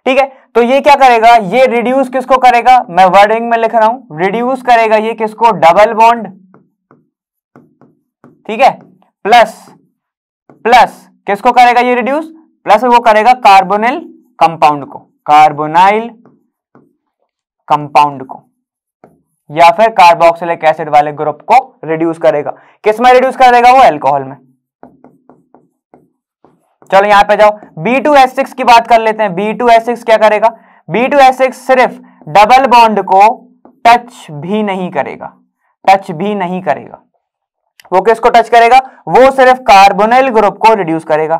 ठीक है। तो ये क्या करेगा, ये रिड्यूस किसको करेगा, मैं वर्डिंग में लिख रहा हूं, रिड्यूस करेगा ये किसको, डबल बॉन्ड, ठीक है, प्लस किसको करेगा ये रिड्यूस, प्लस वो करेगा कार्बोनिल कंपाउंड को, कार्बोनाइल कंपाउंड को, या फिर कार्बोक्सिलिक एसिड वाले ग्रुप को रिड्यूस करेगा, किस में रिड्यूस कर देगा, वो अल्कोहल में। चलो यहां पे जाओ, B2H6 की बात कर लेते हैं, B2H6 क्या करेगा, B2H6 सिर्फ डबल बॉन्ड को टच भी नहीं करेगा, टच भी नहीं करेगा, वो किसको टच करेगा, वो सिर्फ कार्बोनाइल ग्रुप को रिड्यूस करेगा,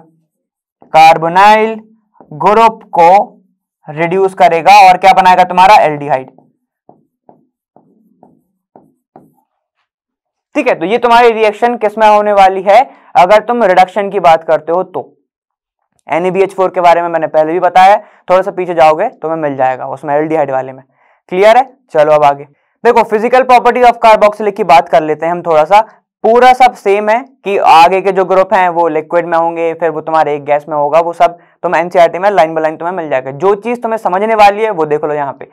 कार्बोनाइल ग्रुप को रिड्यूस करेगा, और क्या बनाएगा तुम्हारा, एल्डिहाइड, ठीक है। तो ये तुम्हारी रिएक्शन किसमें होने वाली है, अगर तुम रिडक्शन की बात करते हो तो। NaBH4 के बारे में मैंने पहले भी बताया, थोड़ा सा पीछे जाओगे तो तुम्हें मिल जाएगा उसमें, एल्डिहाइड वाले में, क्लियर है। चलो अब आगे देखो, फिजिकल प्रॉपर्टी ऑफ कार्बोक्सिलिक की बात कर लेते हैं हम थोड़ा सा, पूरा सब सेम है कि आगे के जो ग्रुप हैं वो लिक्विड में होंगे, फिर वो तुम्हारे एक गैस में होगा, वो सब तुम एनसीईआरटी में लाइन बाय लाइन तुम्हें मिल जाएगा। जो चीज तुम्हें समझने वाली है वो देख लो यहाँ पे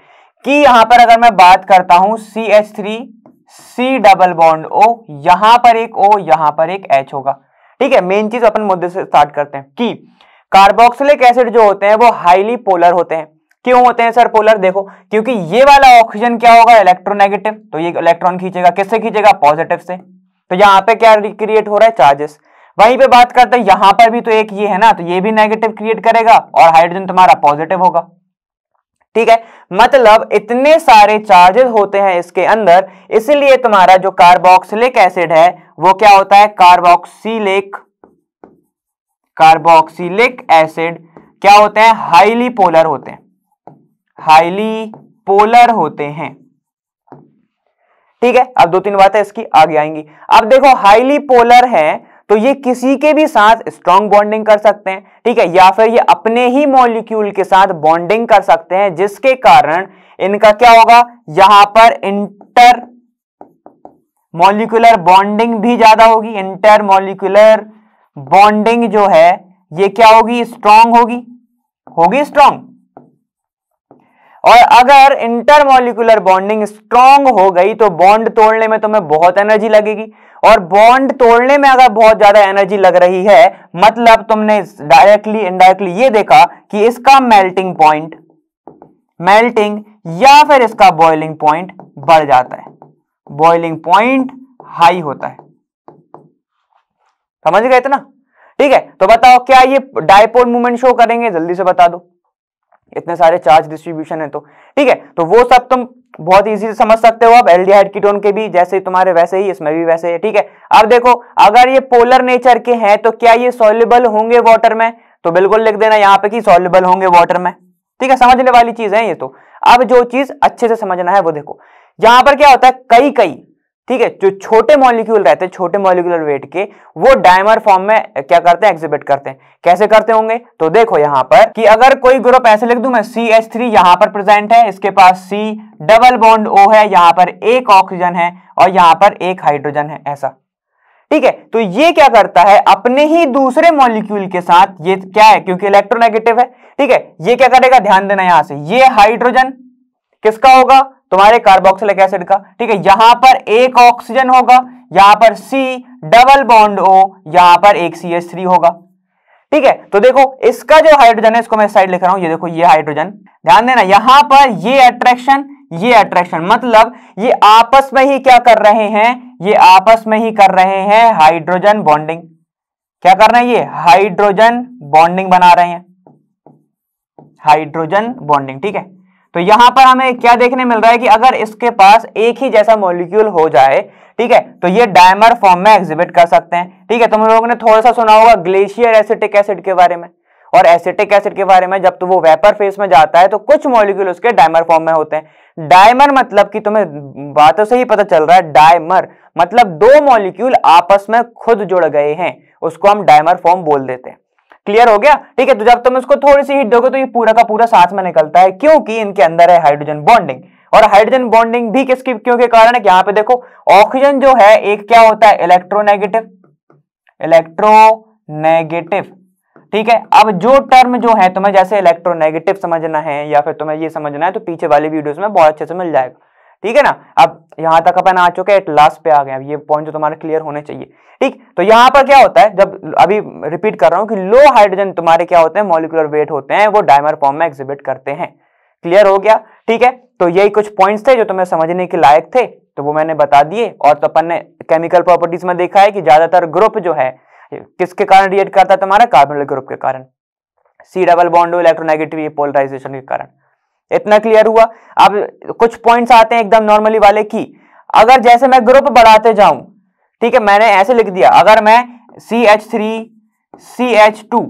कि यहाँ पर अगर मैं बात करता हूं CH3 C double bond O, यहां पर एक O, यहां पर एक H होगा। ठीक है, मेन चीज अपन मुद्दे से स्टार्ट करते हैं कि कार्बोक्सिलिक एसिड जो होते हैं वो हाईली पोलर होते हैं। क्यों होते हैं सर पोलर? देखो क्योंकि ये वाला ऑक्सीजन क्या होगा, इलेक्ट्रोनेगेटिव, तो ये इलेक्ट्रॉन खींचेगा, किससे खींचेगा, पॉजिटिव से, तो यहाँ पे क्या क्रिएट हो रहा है, चार्जेस। वहीं पे बात करते हैं यहां पर भी तो एक ये है ना, तो ये भी नेगेटिव क्रिएट करेगा और हाइड्रोजन तुम्हारा पॉजिटिव होगा। ठीक है, मतलब इतने सारे चार्जेस होते हैं इसके अंदर, इसलिए तुम्हारा जो कार्बोक्सिलिक एसिड है वो क्या होता है, कार्बोक्सिलिक एसिड क्या होते हैं, हाईली पोलर होते हैं, हाईली पोलर होते हैं। ठीक है, अब दो तीन बातें इसकी आगे आएंगी। अब देखो हाईली पोलर है तो ये किसी के भी साथ स्ट्रॉन्ग बॉन्डिंग कर सकते हैं, ठीक है, या फिर ये अपने ही मॉलिक्यूल के साथ बॉन्डिंग कर सकते हैं, जिसके कारण इनका क्या होगा, यहां पर इंटर मॉलिक्यूलर बॉन्डिंग भी ज्यादा होगी। इंटर मॉलिक्यूलर बॉन्डिंग जो है ये क्या होगी, स्ट्रॉन्ग होगी स्ट्रॉन्ग। और अगर इंटरमॉलिक्यूलर बॉन्डिंग स्ट्रॉन्ग हो गई तो बॉन्ड तोड़ने में तुम्हें बहुत एनर्जी लगेगी, और बॉन्ड तोड़ने में अगर बहुत ज्यादा एनर्जी लग रही है मतलब तुमने डायरेक्टली इनडायरेक्टली ये देखा कि इसका मेल्टिंग या फिर इसका बॉइलिंग पॉइंट बढ़ जाता है, बॉइलिंग पॉइंट हाई होता है। समझ गए इतना? ठीक है, तो बताओ क्या ये डायपोल मूवमेंट शो करेंगे, जल्दी से बता दो, इतने सारे चार्ज डिस्ट्रीब्यूशन है तो। ठीक है, तो वो सब तुम बहुत इजी से समझ सकते हो। अब एल्डिहाइड कीटोन के भी जैसे तुम्हारे वैसे ही इसमें भी वैसे है। ठीक है, अब देखो अगर ये पोलर नेचर के हैं तो क्या ये सॉल्युबल होंगे वाटर में, तो बिल्कुल लिख देना यहाँ पे कि सॉल्युबल होंगे वाटर में। ठीक है, समझने वाली चीज है ये तो। अब जो चीज अच्छे से समझना है वो देखो, यहां पर क्या होता है, कई ठीक है, जो छोटे मॉलिक्यूल रहते हैं, छोटे मॉलिक्यूलर वेट के, वो डायमर फॉर्म में क्या करते हैं, एग्जिबिट करते हैं। कैसे करते होंगे, तो देखो यहां पर कि अगर कोई ग्रुप ऐसे लिख दूं मैं, CH3 यहां पर प्रेजेंट है, इसके पास C डबल बॉन्ड O है, यहां पर एक ऑक्सीजन है और यहां पर एक हाइड्रोजन है, ऐसा। ठीक है, तो ये क्या करता है, अपने ही दूसरे मॉलिक्यूल के साथ, ये क्या है क्योंकि इलेक्ट्रोनेगेटिव है, ठीक है, ये क्या करेगा, ध्यान देना यहां से, ये हाइड्रोजन किसका होगा, तुम्हारे कार्बोक्सिलिक एसिड का। ठीक है, यहां पर एक ऑक्सीजन होगा, यहां पर C डबल बॉन्ड O, यहां पर एक CH3 होगा। ठीक है, तो देखो इसका जो हाइड्रोजन है, इसको मैं साइड लिख रहा हूं, ये देखो ये हाइड्रोजन, ध्यान देना यहां पर ये अट्रैक्शन, मतलब ये आपस में ही क्या कर रहे हैं, ये आपस में ही कर रहे हैं हाइड्रोजन बॉन्डिंग। क्या कर रहे हैं, ये हाइड्रोजन बॉन्डिंग बना रहे हैं, हाइड्रोजन बॉन्डिंग। ठीक है, तो यहां पर हमें क्या देखने मिल रहा है कि अगर इसके पास एक ही जैसा मॉलिक्यूल हो जाए, ठीक है, तो ये डायमर फॉर्म में एग्जिबिट कर सकते हैं। ठीक है, तुम लोगों ने थोड़ा सा सुना होगा ग्लेशियर एसिटिक एसिड के बारे में और एसिटिक एसिड के बारे में। जब तो वो वेपर फेस में जाता है तो कुछ मॉलिक्यूल उसके डायमर फॉर्म में होते हैं। डायमर मतलब कि तुम्हें बातों से ही पता चल रहा है, डायमर मतलब दो मॉलिक्यूल आपस में खुद जुड़ गए हैं, उसको हम डायमर फॉर्म बोल देते हैं। क्लियर हो गया? ठीक है, तो जब तुम इसको थोड़ी सी हिट दोगे तो ये पूरा का पूरा साथ में निकलता है, क्योंकि इनके अंदर है हाइड्रोजन बॉन्डिंग। और हाइड्रोजन बॉन्डिंग भी किसकी क्यों के कारण है, यहाँ पे देखो ऑक्सीजन जो है एक क्या होता है, इलेक्ट्रोनेगेटिव। ठीक है, अब जो टर्म जो है तुम्हें जैसे इलेक्ट्रोनेगेटिव समझना है या फिर तुम्हें ये समझना है तो पीछे वाली वीडियोस में बहुत अच्छे से मिल जाएगा। ठीक है ना, अब यहां तक अपन आ चुके हैं, एट लास्ट पे आ गए, अब ये पॉइंट जो तुम्हारे क्लियर होने चाहिए। ठीक, तो यहां पर क्या होता है, जब अभी रिपीट कर रहा हूं कि लो हाइड्रोजन तुम्हारे क्या होते हैं, मॉलिक्यूलर वेट होते हैं, वो डायमर फॉर्म में एग्जिबिट करते हैं। क्लियर हो गया? ठीक है, तो यही कुछ पॉइंट्स थे जो तुम्हें समझने के लायक थे, तो वो मैंने बता दिए। और तो अपन ने केमिकल प्रॉपर्टीज में देखा है कि ज्यादातर ग्रुप जो है किसके कारण रिएक्ट करता है, तुम्हारा कार्बोनिल ग्रुप के कारण, C double bond electronegative polarization के कारण। इतना क्लियर हुआ? अब कुछ पॉइंट्स आते हैं एकदम नॉर्मली वाले की, अगर जैसे मैं ग्रुप बढ़ाते जाऊं, ठीक है, मैंने ऐसे लिख दिया, अगर मैं CH3 CH2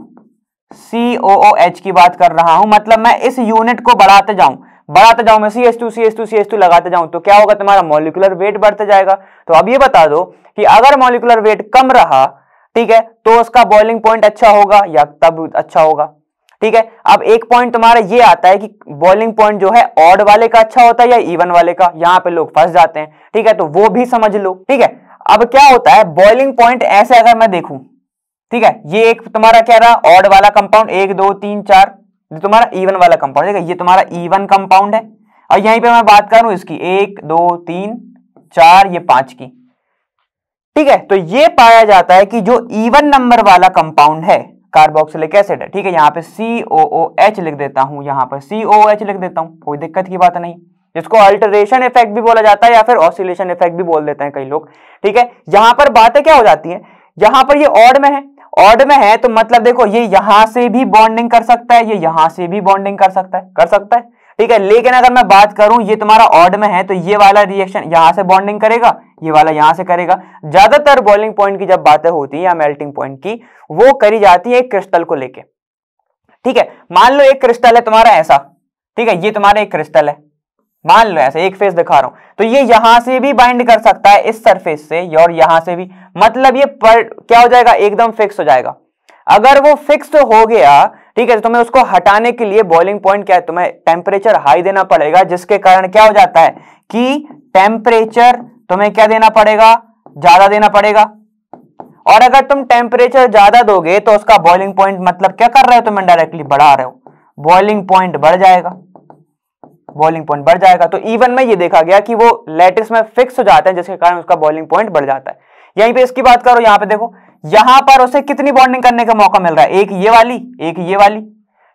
COOH की बात कर रहा हूं, मतलब मैं इस यूनिट को बढ़ाते जाऊं मैं CH2 लगाते जाऊं, तो क्या होगा, तुम्हारा मॉलिक्यूलर वेट बढ़ते जाएगा। तो अब ये बता दो कि अगर मॉलिक्यूलर वेट कम रहा, ठीक है, तो उसका बॉइलिंग पॉइंट अच्छा होगा या तब अच्छा होगा। ठीक है, अब एक पॉइंट तुम्हारा ये आता है कि बॉइलिंग पॉइंट जो है ऑड वाले का अच्छा होता है या इवन वाले का, यहां पे लोग फंस जाते हैं। ठीक है, तो वो भी समझ लो। ठीक है, अब क्या होता है बॉइलिंग पॉइंट ऐसे अगर मैं देखूं, ठीक है, ये एक तुम्हारा क्या रहा ऑड वाला कंपाउंड 1 2 3 4, ये तुम्हारा इवन वाला कंपाउंड, ठीक है, ये तुम्हारा इवन कंपाउंड है। और यहीं पे मैं बात करूं इसकी 1 2 3 4 ये 5 की, ठीक है, तो ये पाया जाता है कि जो इवन नंबर वाला कंपाउंड है कार्बोक्सिलिक एसिड है, ठीक है, यहाँ पे COOH लिख देता हूं, यहाँ पर COOH लिख देता हूं, कोई दिक्कत की बात नहीं, जिसको अल्टरेशन इफेक्ट भी बोला जाता है या फिर ऑसिलेशन इफेक्ट भी बोल देते हैं कई लोग, ठीक है। यहां पर बातें क्या हो जाती है, यहां पर ये ऑड में है, ऑड में है तो मतलब देखो ये यहां से भी बॉन्डिंग कर सकता है, ये यहां से भी बॉन्डिंग कर सकता है, ठीक है। लेकिन अगर मैं बात करूं ये तुम्हारा ऑड में है तो ये वाला रिएक्शन यहां से बॉन्डिंग करेगा, ये वाला यहां से करेगा। ज्यादातर बॉइलिंग पॉइंट की जब बातें होती है या मेल्टिंग पॉइंट की, वो करी जाती है एक क्रिस्टल को लेके, ठीक है। मान लो एक क्रिस्टल है तुम्हारा ऐसा, ठीक है, ये तुम्हारा एक क्रिस्टल है, मान लो ऐसे एक फेस दिखा रहा हूं, तो ये यहां से भी बाइंड कर सकता है इस सरफेस से और यहां से भी, मतलब ये क्या हो जाएगा एकदम फिक्स हो जाएगा। अगर वो फिक्स हो गया, ठीक है, तो तुम्हें उसको हटाने के लिए बॉइलिंग पॉइंट क्या है, तुम्हें टेम्परेचर हाई देना पड़ेगा, जिसके कारण क्या हो जाता है कि टेम्परेचर तुम्हें क्या देना पड़ेगा, ज्यादा देना पड़ेगा। और अगर तुम टेम्परेचर ज्यादा दोगे तो उसका बॉइलिंग पॉइंट मतलब क्या कर रहे हो, तुम इनडायरेक्टली बढ़ा रहे हो, बॉइलिंग पॉइंट बढ़ जाएगा, बॉइलिंग पॉइंट बढ़ जाएगा। तो इवन में ये देखा गया कि वो लैटिस में फिक्स हो जाते हैं, जिसके कारण उसका बॉइलिंग पॉइंट बढ़ जाता है। यहीं पे इसकी बात करो, यहां पे देखो, यहां पर उसे कितनी बॉन्डिंग करने का मौका मिल रहा है, एक ये वाली एक ये वाली,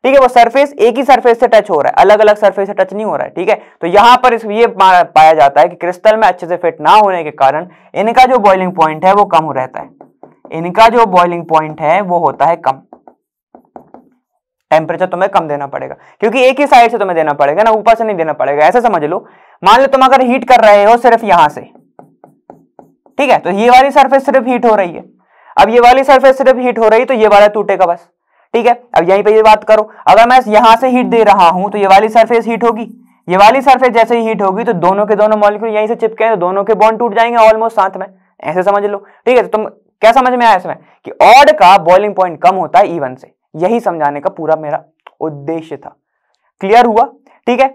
ठीक है, वो सरफेस एक ही सरफेस से टच हो रहा है, अलग अलग सरफेस से टच नहीं हो रहा है, ठीक है। तो यहां पर ये पाया जाता है कि क्रिस्टल में अच्छे से फिट ना होने के कारण इनका जो बॉइलिंग पॉइंट है वो कम रहता है, इनका जो बॉइलिंग पॉइंट है वो होता है कम। टेम्परेचर तुम्हें कम देना पड़ेगा, क्योंकि एक ही साइड से तुम्हें देना पड़ेगा ना, ऊपर से नहीं देना पड़ेगा। ऐसा समझ लो, मान लो तुम अगर हीट कर रहे हो सिर्फ यहां से, ठीक है, तो ये वाली सरफेस सिर्फ हीट हो रही है, अब ये वाली सरफेस सिर्फ हीट हो रही है तो ये वाला टूटेगा बस, ठीक है। अब यहीं पे ये बात करो, अगर मैं यहां से हीट दे रहा हूं तो ये वाली सरफेस हीट होगी, ये वाली सरफेस जैसे ही हीट होगी तो दोनों के दोनों मॉलिक्यूल यहीं से चिपके हैं तो दोनों के बॉन्ड टूट जाएंगे ऑलमोस्ट साथ में, ऐसे समझ लो, ठीक है। तो तुम क्या समझ में आया इसमें कि ऑड का बॉइलिंग पॉइंट कम होता है इवन से, यही समझाने का पूरा मेरा उद्देश्य था। क्लियर हुआ, ठीक है,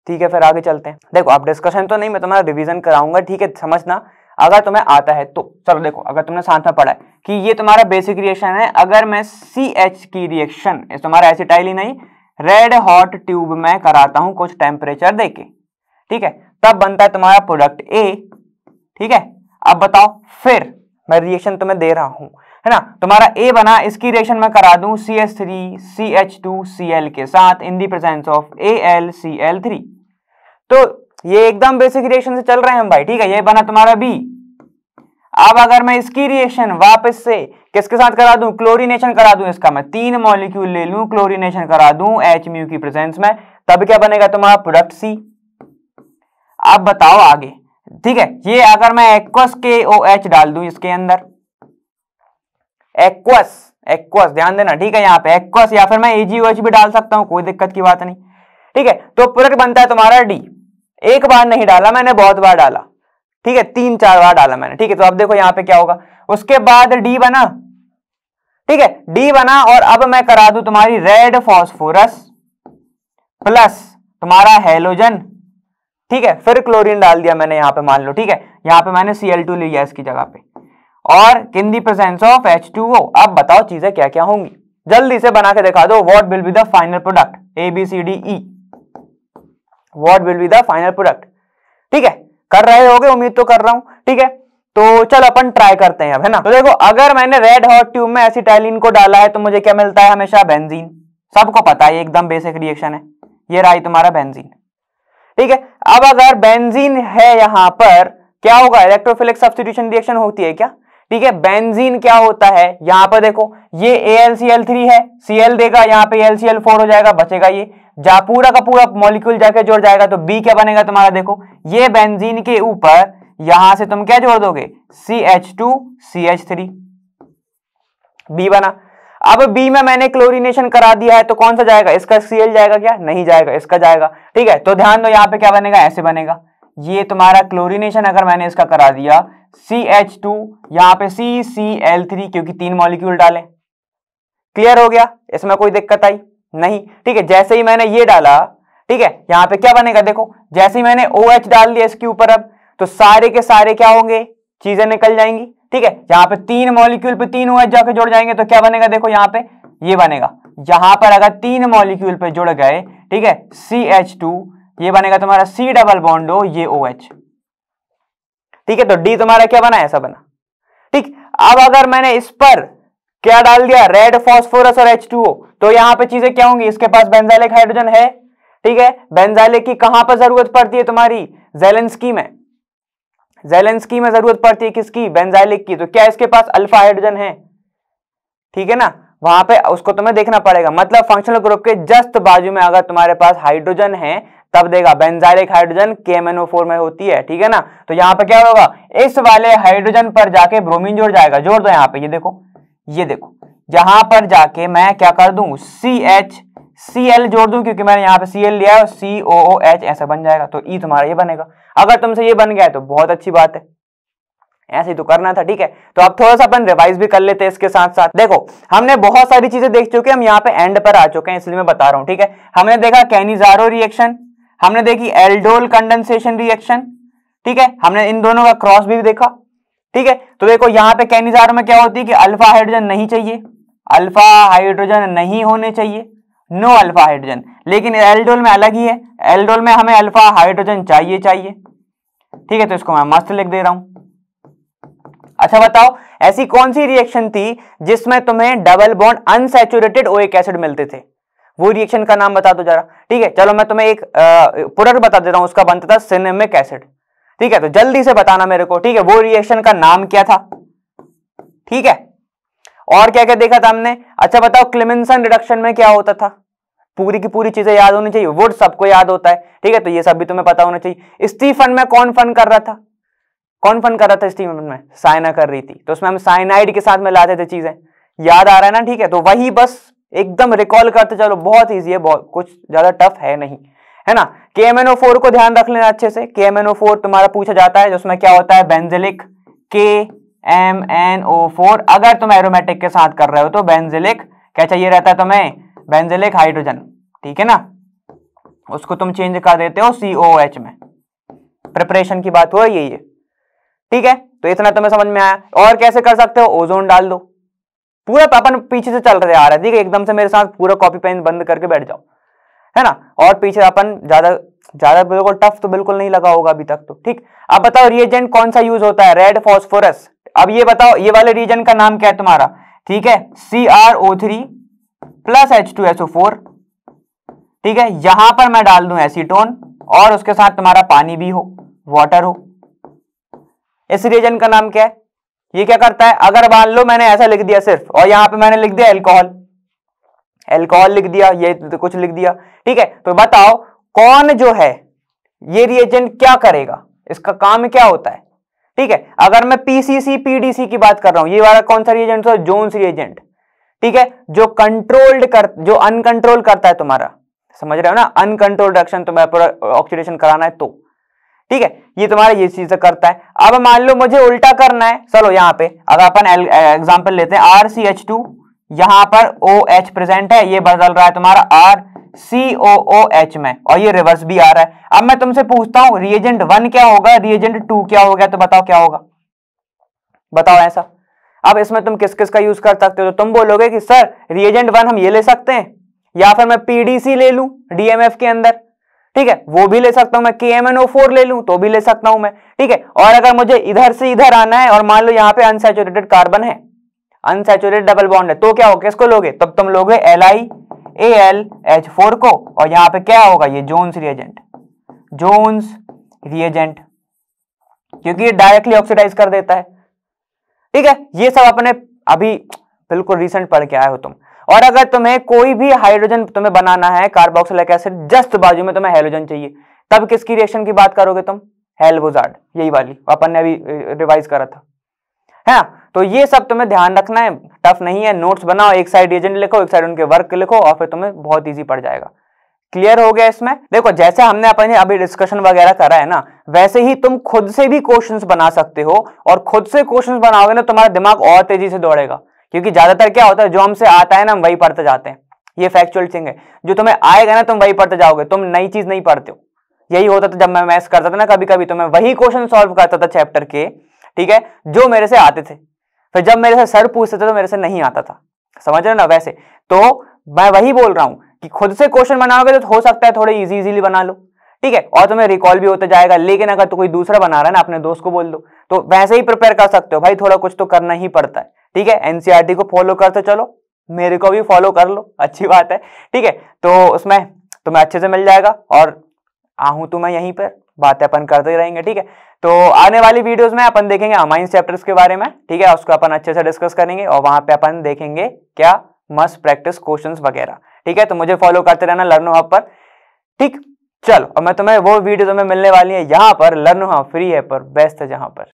ठीक है, फिर आगे चलते हैं। देखो अब डिस्कशन तो नहीं, मैं तुम्हारा रिवीजन कराऊंगा, ठीक है, समझना अगर तुम्हें आता है तो। चलो देखो, अगर तुमने साथ में पढ़ा है कि ये तुम्हारा बेसिक रिएक्शन है, अगर मैं CH की रिएक्शन इस तुम्हारा एसिटाइलिन नहीं रेड हॉट ट्यूब में कराता हूं कुछ टेम्परेचर देके, ठीक है, तब बनता है तुम्हारा प्रोडक्ट A, ठीक है। अब बताओ, फिर मैं रिएक्शन तुम्हें दे रहा हूं, है ना, तुम्हारा A बना, इसकी रिएक्शन में करा दूं CH3CH2Cl के साथ इन दी प्रेजेंस ऑफ AlCl3, तो ये एकदम बेसिक रिएक्शन से चल रहे हैं हम भाई, ठीक है, ये बना तुम्हारा B। अब अगर मैं इसकी रिएक्शन वापस से किसके साथ करा दूं, क्लोरीनेशन करा दूं, इसका मैं 3 मॉलिक्यूल ले लूं, क्लोरीनेशन करा दूं H- की प्रेजेंस में, तब क्या बनेगा तुम्हारा प्रोडक्ट C। अब बताओ आगे, ठीक है, ये अगर मैं एक्वस KOH डाल दूं इसके अंदर, एक्वस ध्यान देना, ठीक है, यहाँ पे एक्वस, या फिर मैं AgOH भी डाल सकता हूं, कोई दिक्कत की बात नहीं, ठीक है। तो प्रोडक्ट बनता है तुम्हारा D। एक बार नहीं डाला मैंने, बहुत बार डाला, ठीक है, 3-4 बार डाला मैंने, ठीक है। तो अब देखो यहाँ पे क्या होगा, उसके बाद D बना, ठीक है, D बना, और अब मैं करा दूं तुम्हारी रेड फॉस्फोरस प्लस तुम्हारा हेलोजन, ठीक है, फिर क्लोरीन डाल दिया मैंने यहाँ पे, मान लो, ठीक है, यहाँ पे मैंने Cl2 लिया इसकी जगह पे, और इन दी प्रेजेंस ऑफ H2O। अब बताओ चीजें क्या क्या होंगी, जल्दी से बना के दिखा दो। What will be the final product, ABCDE, what will be the final product, ठीक है, कर रहे होगे, उम्मीद तो कर रहा हूं, ठीक है। तो चलो अपन ट्राई करते हैं अब, है ना। तो देखो, अगर मैंने रेड हॉट ट्यूब में एसिटाइलिन को डाला है तो मुझे क्या मिलता है, हमेशा बेंजीन, सबको पता है, एकदम बेसिक रिएक्शन है, ये रहा तुम्हारा बेंजीन, ठीक है। अब अगर बेंजीन है यहां पर, क्या होगा, इलेक्ट्रोफिलिक सब्स्टिट्यूशन रिएक्शन होती है क्या, ठीक है। बेंजीन क्या होता है, यहां पर देखो, ये AlCl3 है, Cl देगा, यहाँ पे AlCl4 हो जाएगा, बचेगा ये, जा पूरा का पूरा मॉलिक्यूल जाके जोड़ जाएगा, तो B क्या बनेगा तुम्हारा, देखो ये बेंजीन के ऊपर यहां से तुम क्या जोड़ दोगे, CH2CH3, B बना। अब B में मैंने क्लोरीनेशन करा दिया है, तो कौन सा जाएगा, इसका Cl जाएगा क्या, नहीं जाएगा, इसका जाएगा, ठीक है। तो ध्यान दो, यहाँ पे क्या बनेगा, ऐसे बनेगा, ये तुम्हारा क्लोरीनेशन अगर मैंने इसका करा दिया, CH2 यहाँ पे CCl3, क्योंकि 3 मॉलिक्यूल डाले, क्लियर हो गया, इसमें कोई दिक्कत आई नहीं, ठीक है। जैसे ही मैंने ये डाला, ठीक है, यहाँ पे क्या बनेगा, देखो जैसे ही मैंने OH डाल दिया इसके ऊपर, अब तो सारे के सारे क्या होंगे, चीजें निकल जाएंगी। ठीक है, यहाँ पे 3 मॉलिक्यूल पे 3 OH जाके जुड़ जाएंगे तो क्या बनेगा, देखो यहाँ पे ये बनेगा। यहां पर अगर 3 मॉलिक्यूल पे जुड़ गए, ठीक है, CH2, ये बनेगा तुम्हारा C डबल बॉन्ड O, ये OH। ठीक है, तो D तुम्हारा क्या बना, ऐसा बना। ठीक, अब अगर मैंने इस पर क्या डाल दिया, रेड फास्फोरस और H2O, तो यहां पे चीजें क्या होंगी, इसके पास बेंजाइलिक हाइड्रोजन है। ठीक है, बेंजाइलिक की कहां पर जरूरत पड़ती है तुम्हारी, ज़ेलेंस्की में। ज़ेलेंस्की में जरूरत पड़ती है किसकी, बेंजाइलिक की। तो क्या इसके पास अल्फा हाइड्रोजन है, ठीक है ना, वहां पे उसको तुम्हें देखना पड़ेगा। मतलब फंक्शनल ग्रुप के जस्ट बाजू में अगर तुम्हारे पास हाइड्रोजन है तब देगा, बेंजाइलिक हाइड्रोजन KMnO4 में होती है। ठीक है ना, तो यहाँ पे क्या होगा, इस वाले हाइड्रोजन पर जाके ब्रोमीन जुड़ जाएगा। जोड़ दो यहाँ पे, ये देखो, ये देखो, यहां पर जाके मैं क्या कर दूं, CHCl जोड़ दूं, क्योंकि मैंने यहाँ पे Cl लिया है, और COOH ऐसा बन जाएगा। तो E तुम्हारा ये बनेगा। अगर तुमसे ये बन गया है तो बहुत अच्छी बात है, ऐसे ही तो करना था। ठीक है, तो अब थोड़ा सा अपन रिवाइज भी कर लेते हैं इसके साथ साथ। देखो, हमने बहुत सारी चीजें देख चुके हैं, हम यहाँ पे एंड पर आ चुके हैं, इसलिए मैं बता रहा हूं। ठीक है, हमने देखा कैनिजारो रिएक्शन, हमने देखी एल्डोल कंडेंसेशन रिएक्शन। ठीक है, हमने इन दोनों का क्रॉस भी देखा। ठीक है, तो देखो यहाँ पे कैनिजारो में क्या होती है कि अल्फा हाइड्रोजन नहीं चाहिए, अल्फा हाइड्रोजन नहीं होने चाहिए, नो अल्फा हाइड्रोजन। लेकिन एल्डोल में अलग ही है, एल्डोल में हमें अल्फा हाइड्रोजन चाहिए। ठीक है, तो इसको मैं मस्त लिख दे रहा हूं। अच्छा बताओ, ऐसी कौन सी रिएक्शन थी जिसमें तुम्हें double bond unsaturated oic acid मिलते थे, वो रिएक्शन का नाम बता दो जरा। ठीक है, चलो मैं तुम्हें एक प्रोडक्ट बता देता हूं, उसका बनता था सिनेमिक एसिड। ठीक है, तो जल्दी से बताना मेरे को। ठीक है, वो रिएक्शन का नाम क्या था। ठीक है, और क्या क्या देखा था हमने। अच्छा बताओ, क्लेमेंसन रिडक्शन में क्या होता था, पूरी की पूरी चीजें याद होनी चाहिए, वुड सबको याद होता है। ठीक है, तो ये सब भी तुम्हें पता होना चाहिए। स्टीफन में कौन फन कर रहा था, कौन फन कर रहा था स्टीफन में, साइना कर रही थी, तो उसमें हम साइनाइड के साथ में लाते थे चीजें, याद आ रहा है ना। ठीक है, तो वही बस एकदम रिकॉल करते चलो, बहुत ईजी है, बहुत कुछ ज्यादा टफ है नहीं, है ना। KMnO4 को ध्यान रख लेना अच्छे से। KMnO4 तुम्हारा पूछा जाता है, जिसमें क्या होता है, बेंजिलिक KMnO4। अगर तुम एरोमेटिक के साथ कर रहे हो तो बेंजिलिक क्या चाहिए रहता है तुम्हें, बेंजिलिक हाइड्रोजन। ठीक है ना, उसको तुम चेंज कर देते हो COOH में, प्रिपरेशन की बात हो रही है। ठीक है, तो इतना तुम्हें समझ में आया। और कैसे कर सकते हो, ओजोन डाल दो। पूरा अपन पीछे से चल रहे आ रहा है, ठीक है, एकदम से मेरे साथ पूरा कॉपी पेन बंद करके बैठ जाओ, है ना। और पीछे अपन ज्यादा बिल्कुल टफ तो बिल्कुल नहीं लगा होगा अभी तक तो। ठीक, अब बताओ रिएजेंट कौन सा यूज होता है, रेड फास्फोरस। अब ये बताओ, ये वाले रिएजेंट का नाम क्या है तुम्हारा, ठीक है, CrO3 प्लस H2SO4। ठीक है, यहां पर मैं डाल दूं एसीटोन, और उसके साथ तुम्हारा पानी भी हो, वाटर हो। इस रिएजेंट का नाम क्या है, ये क्या करता है, अगर मान लो मैंने ऐसा लिख दिया सिर्फ, और यहां पे मैंने लिख दिया अल्कोहल, अल्कोहल लिख दिया, ये तो कुछ लिख दिया। ठीक है, तो बताओ कौन जो है ये रिएजेंट क्या करेगा, इसका काम क्या होता है। ठीक है, अगर मैं PCC PDC की बात कर रहा हूं, ये वाला कौन सा रिएजेंट है, जोन्स रिएजेंट। ठीक है, जो अनकंट्रोल करता है तुम्हारा, समझ रहे हो ना, अनकंट्रोल्ड रिएक्शन तुम्हें ऑक्सीडेशन कराना है तो। ठीक है, ये तुम्हारा ये चीज करता है। अब मान लो मुझे उल्टा करना है, चलो यहाँ पे अगर अपन एग्जांपल लेते हैं, RCH2, यहां पर OH प्रेजेंट है, ये बदल रहा है तुम्हारा RCOOH में, और ये रिवर्स भी आ रहा है। अब मैं तुमसे पूछता हूं रिएजेंट 1 क्या होगा, रिएजेंट 2 क्या हो गया, तो बताओ क्या होगा, बताओ ऐसा। अब इसमें तुम किस किस का यूज कर सकते हो, तो तुम बोलोगे कि सर रिएजेंट 1 हम ये ले सकते हैं, या फिर मैं PDC ले लूं DMF के अंदर। ठीक है, वो भी ले सकता हूं मैं, KMnO4 ले लूं तो भी ले सकता हूं मैं। ठीक है, और अगर मुझे इधर से इधर आना है, और मान लो यहाँ पे अनसैचुरेटेड कार्बन है, अनसैचुरेटेड डबल बॉन्ड है, तो क्या होगा, किसको लोगे, तब तुम लोगे LiAlH4 को, और यहाँ पे क्या होगा, ये जोन्स रिएजेंट, जोन्स रिएजेंट, क्योंकि ये डायरेक्टली ऑक्सीडाइज कर देता है। ठीक है, ये सब अपने अभी बिल्कुल रिसेंट पढ़ के आए हो तुम। और अगर तुम्हें कोई भी हाइड्रोजन तुम्हें बनाना है, कार्बोक्सिलिक एसिड, जस्ट बाजू में तुम्हें हेलोजन चाहिए, तब किसकी रिएक्शन की बात करोगे तुम, हेल्बोजार्ड, यही वाली अपन ने अभी रिवाइज करा था, है ना। तो ये सब तुम्हें ध्यान रखना है, टफ नहीं है, नोट्स बनाओ, एक साइड रिएजेंट लिखो, एक साइड उनके वर्क लिखो, और फिर तुम्हें बहुत ईजी पड़ जाएगा। क्लियर हो गया इसमें। देखो जैसे हमने अपने अभी डिस्कशन वगैरह करा है ना, वैसे ही तुम खुद से भी क्वेश्चंस बना सकते हो, और खुद से क्वेश्चंस बनाओगे ना, तुम्हारा दिमाग और तेजी से दौड़ेगा, क्योंकि ज्यादातर क्या होता है, जो हमसे आता है ना हम वही पढ़ते जाते हैं, ये फैक्चुअल थिंग है। जो तुम्हें आएगा ना तुम वही पढ़ते जाओगे, तुम नई चीज नहीं पढ़ते हो। यही होता था जब मैं मैथ्स करता था ना, कभी कभी तो मैं वही क्वेश्चन सॉल्व करता था चैप्टर के, ठीक है, जो मेरे से आते थे। फिर जब मेरे से सर पूछते थे तो मेरे से नहीं आता था, समझ रहे हो ना। वैसे तो मैं वही बोल रहा हूं कि खुद से क्वेश्चन बनाओगे तो हो सकता है थोड़े इजीली बना लो, ठीक है, और तुम्हें रिकॉल भी होता जाएगा। लेकिन अगर तो कोई दूसरा बना रहा है ना, अपने दोस्त को बोल दो, तो वैसे ही प्रिपेयर कर सकते हो भाई, थोड़ा कुछ तो करना ही पड़ता है, ठीक है। एनसीईआरटी को फॉलो करते चलो, मेरे को भी फॉलो कर लो, अच्छी बात है, ठीक है। तो उसमें तुम्हें अच्छे से मिल जाएगा, और आहूं तो मैं यहीं पर बातें अपन करते ही रहेंगे, ठीक है। तो आने वाली वीडियोस में अपन देखेंगे अमाइंस चैप्टर्स के बारे में, ठीक है, उसको अपन अच्छे से डिस्कस करेंगे, और वहां पे अपन देखेंगे क्या मस्ट प्रैक्टिस क्वेश्चंस वगैरह, ठीक है। तो मुझे फॉलो करते रहना लर्नो हब पर, ठीक। चलो, अब मैं तुम्हें वो वीडियो तुम्हें मिलने वाली है यहाँ पर, लर्नो हब फ्री है पर बेस्ट है जहां पर।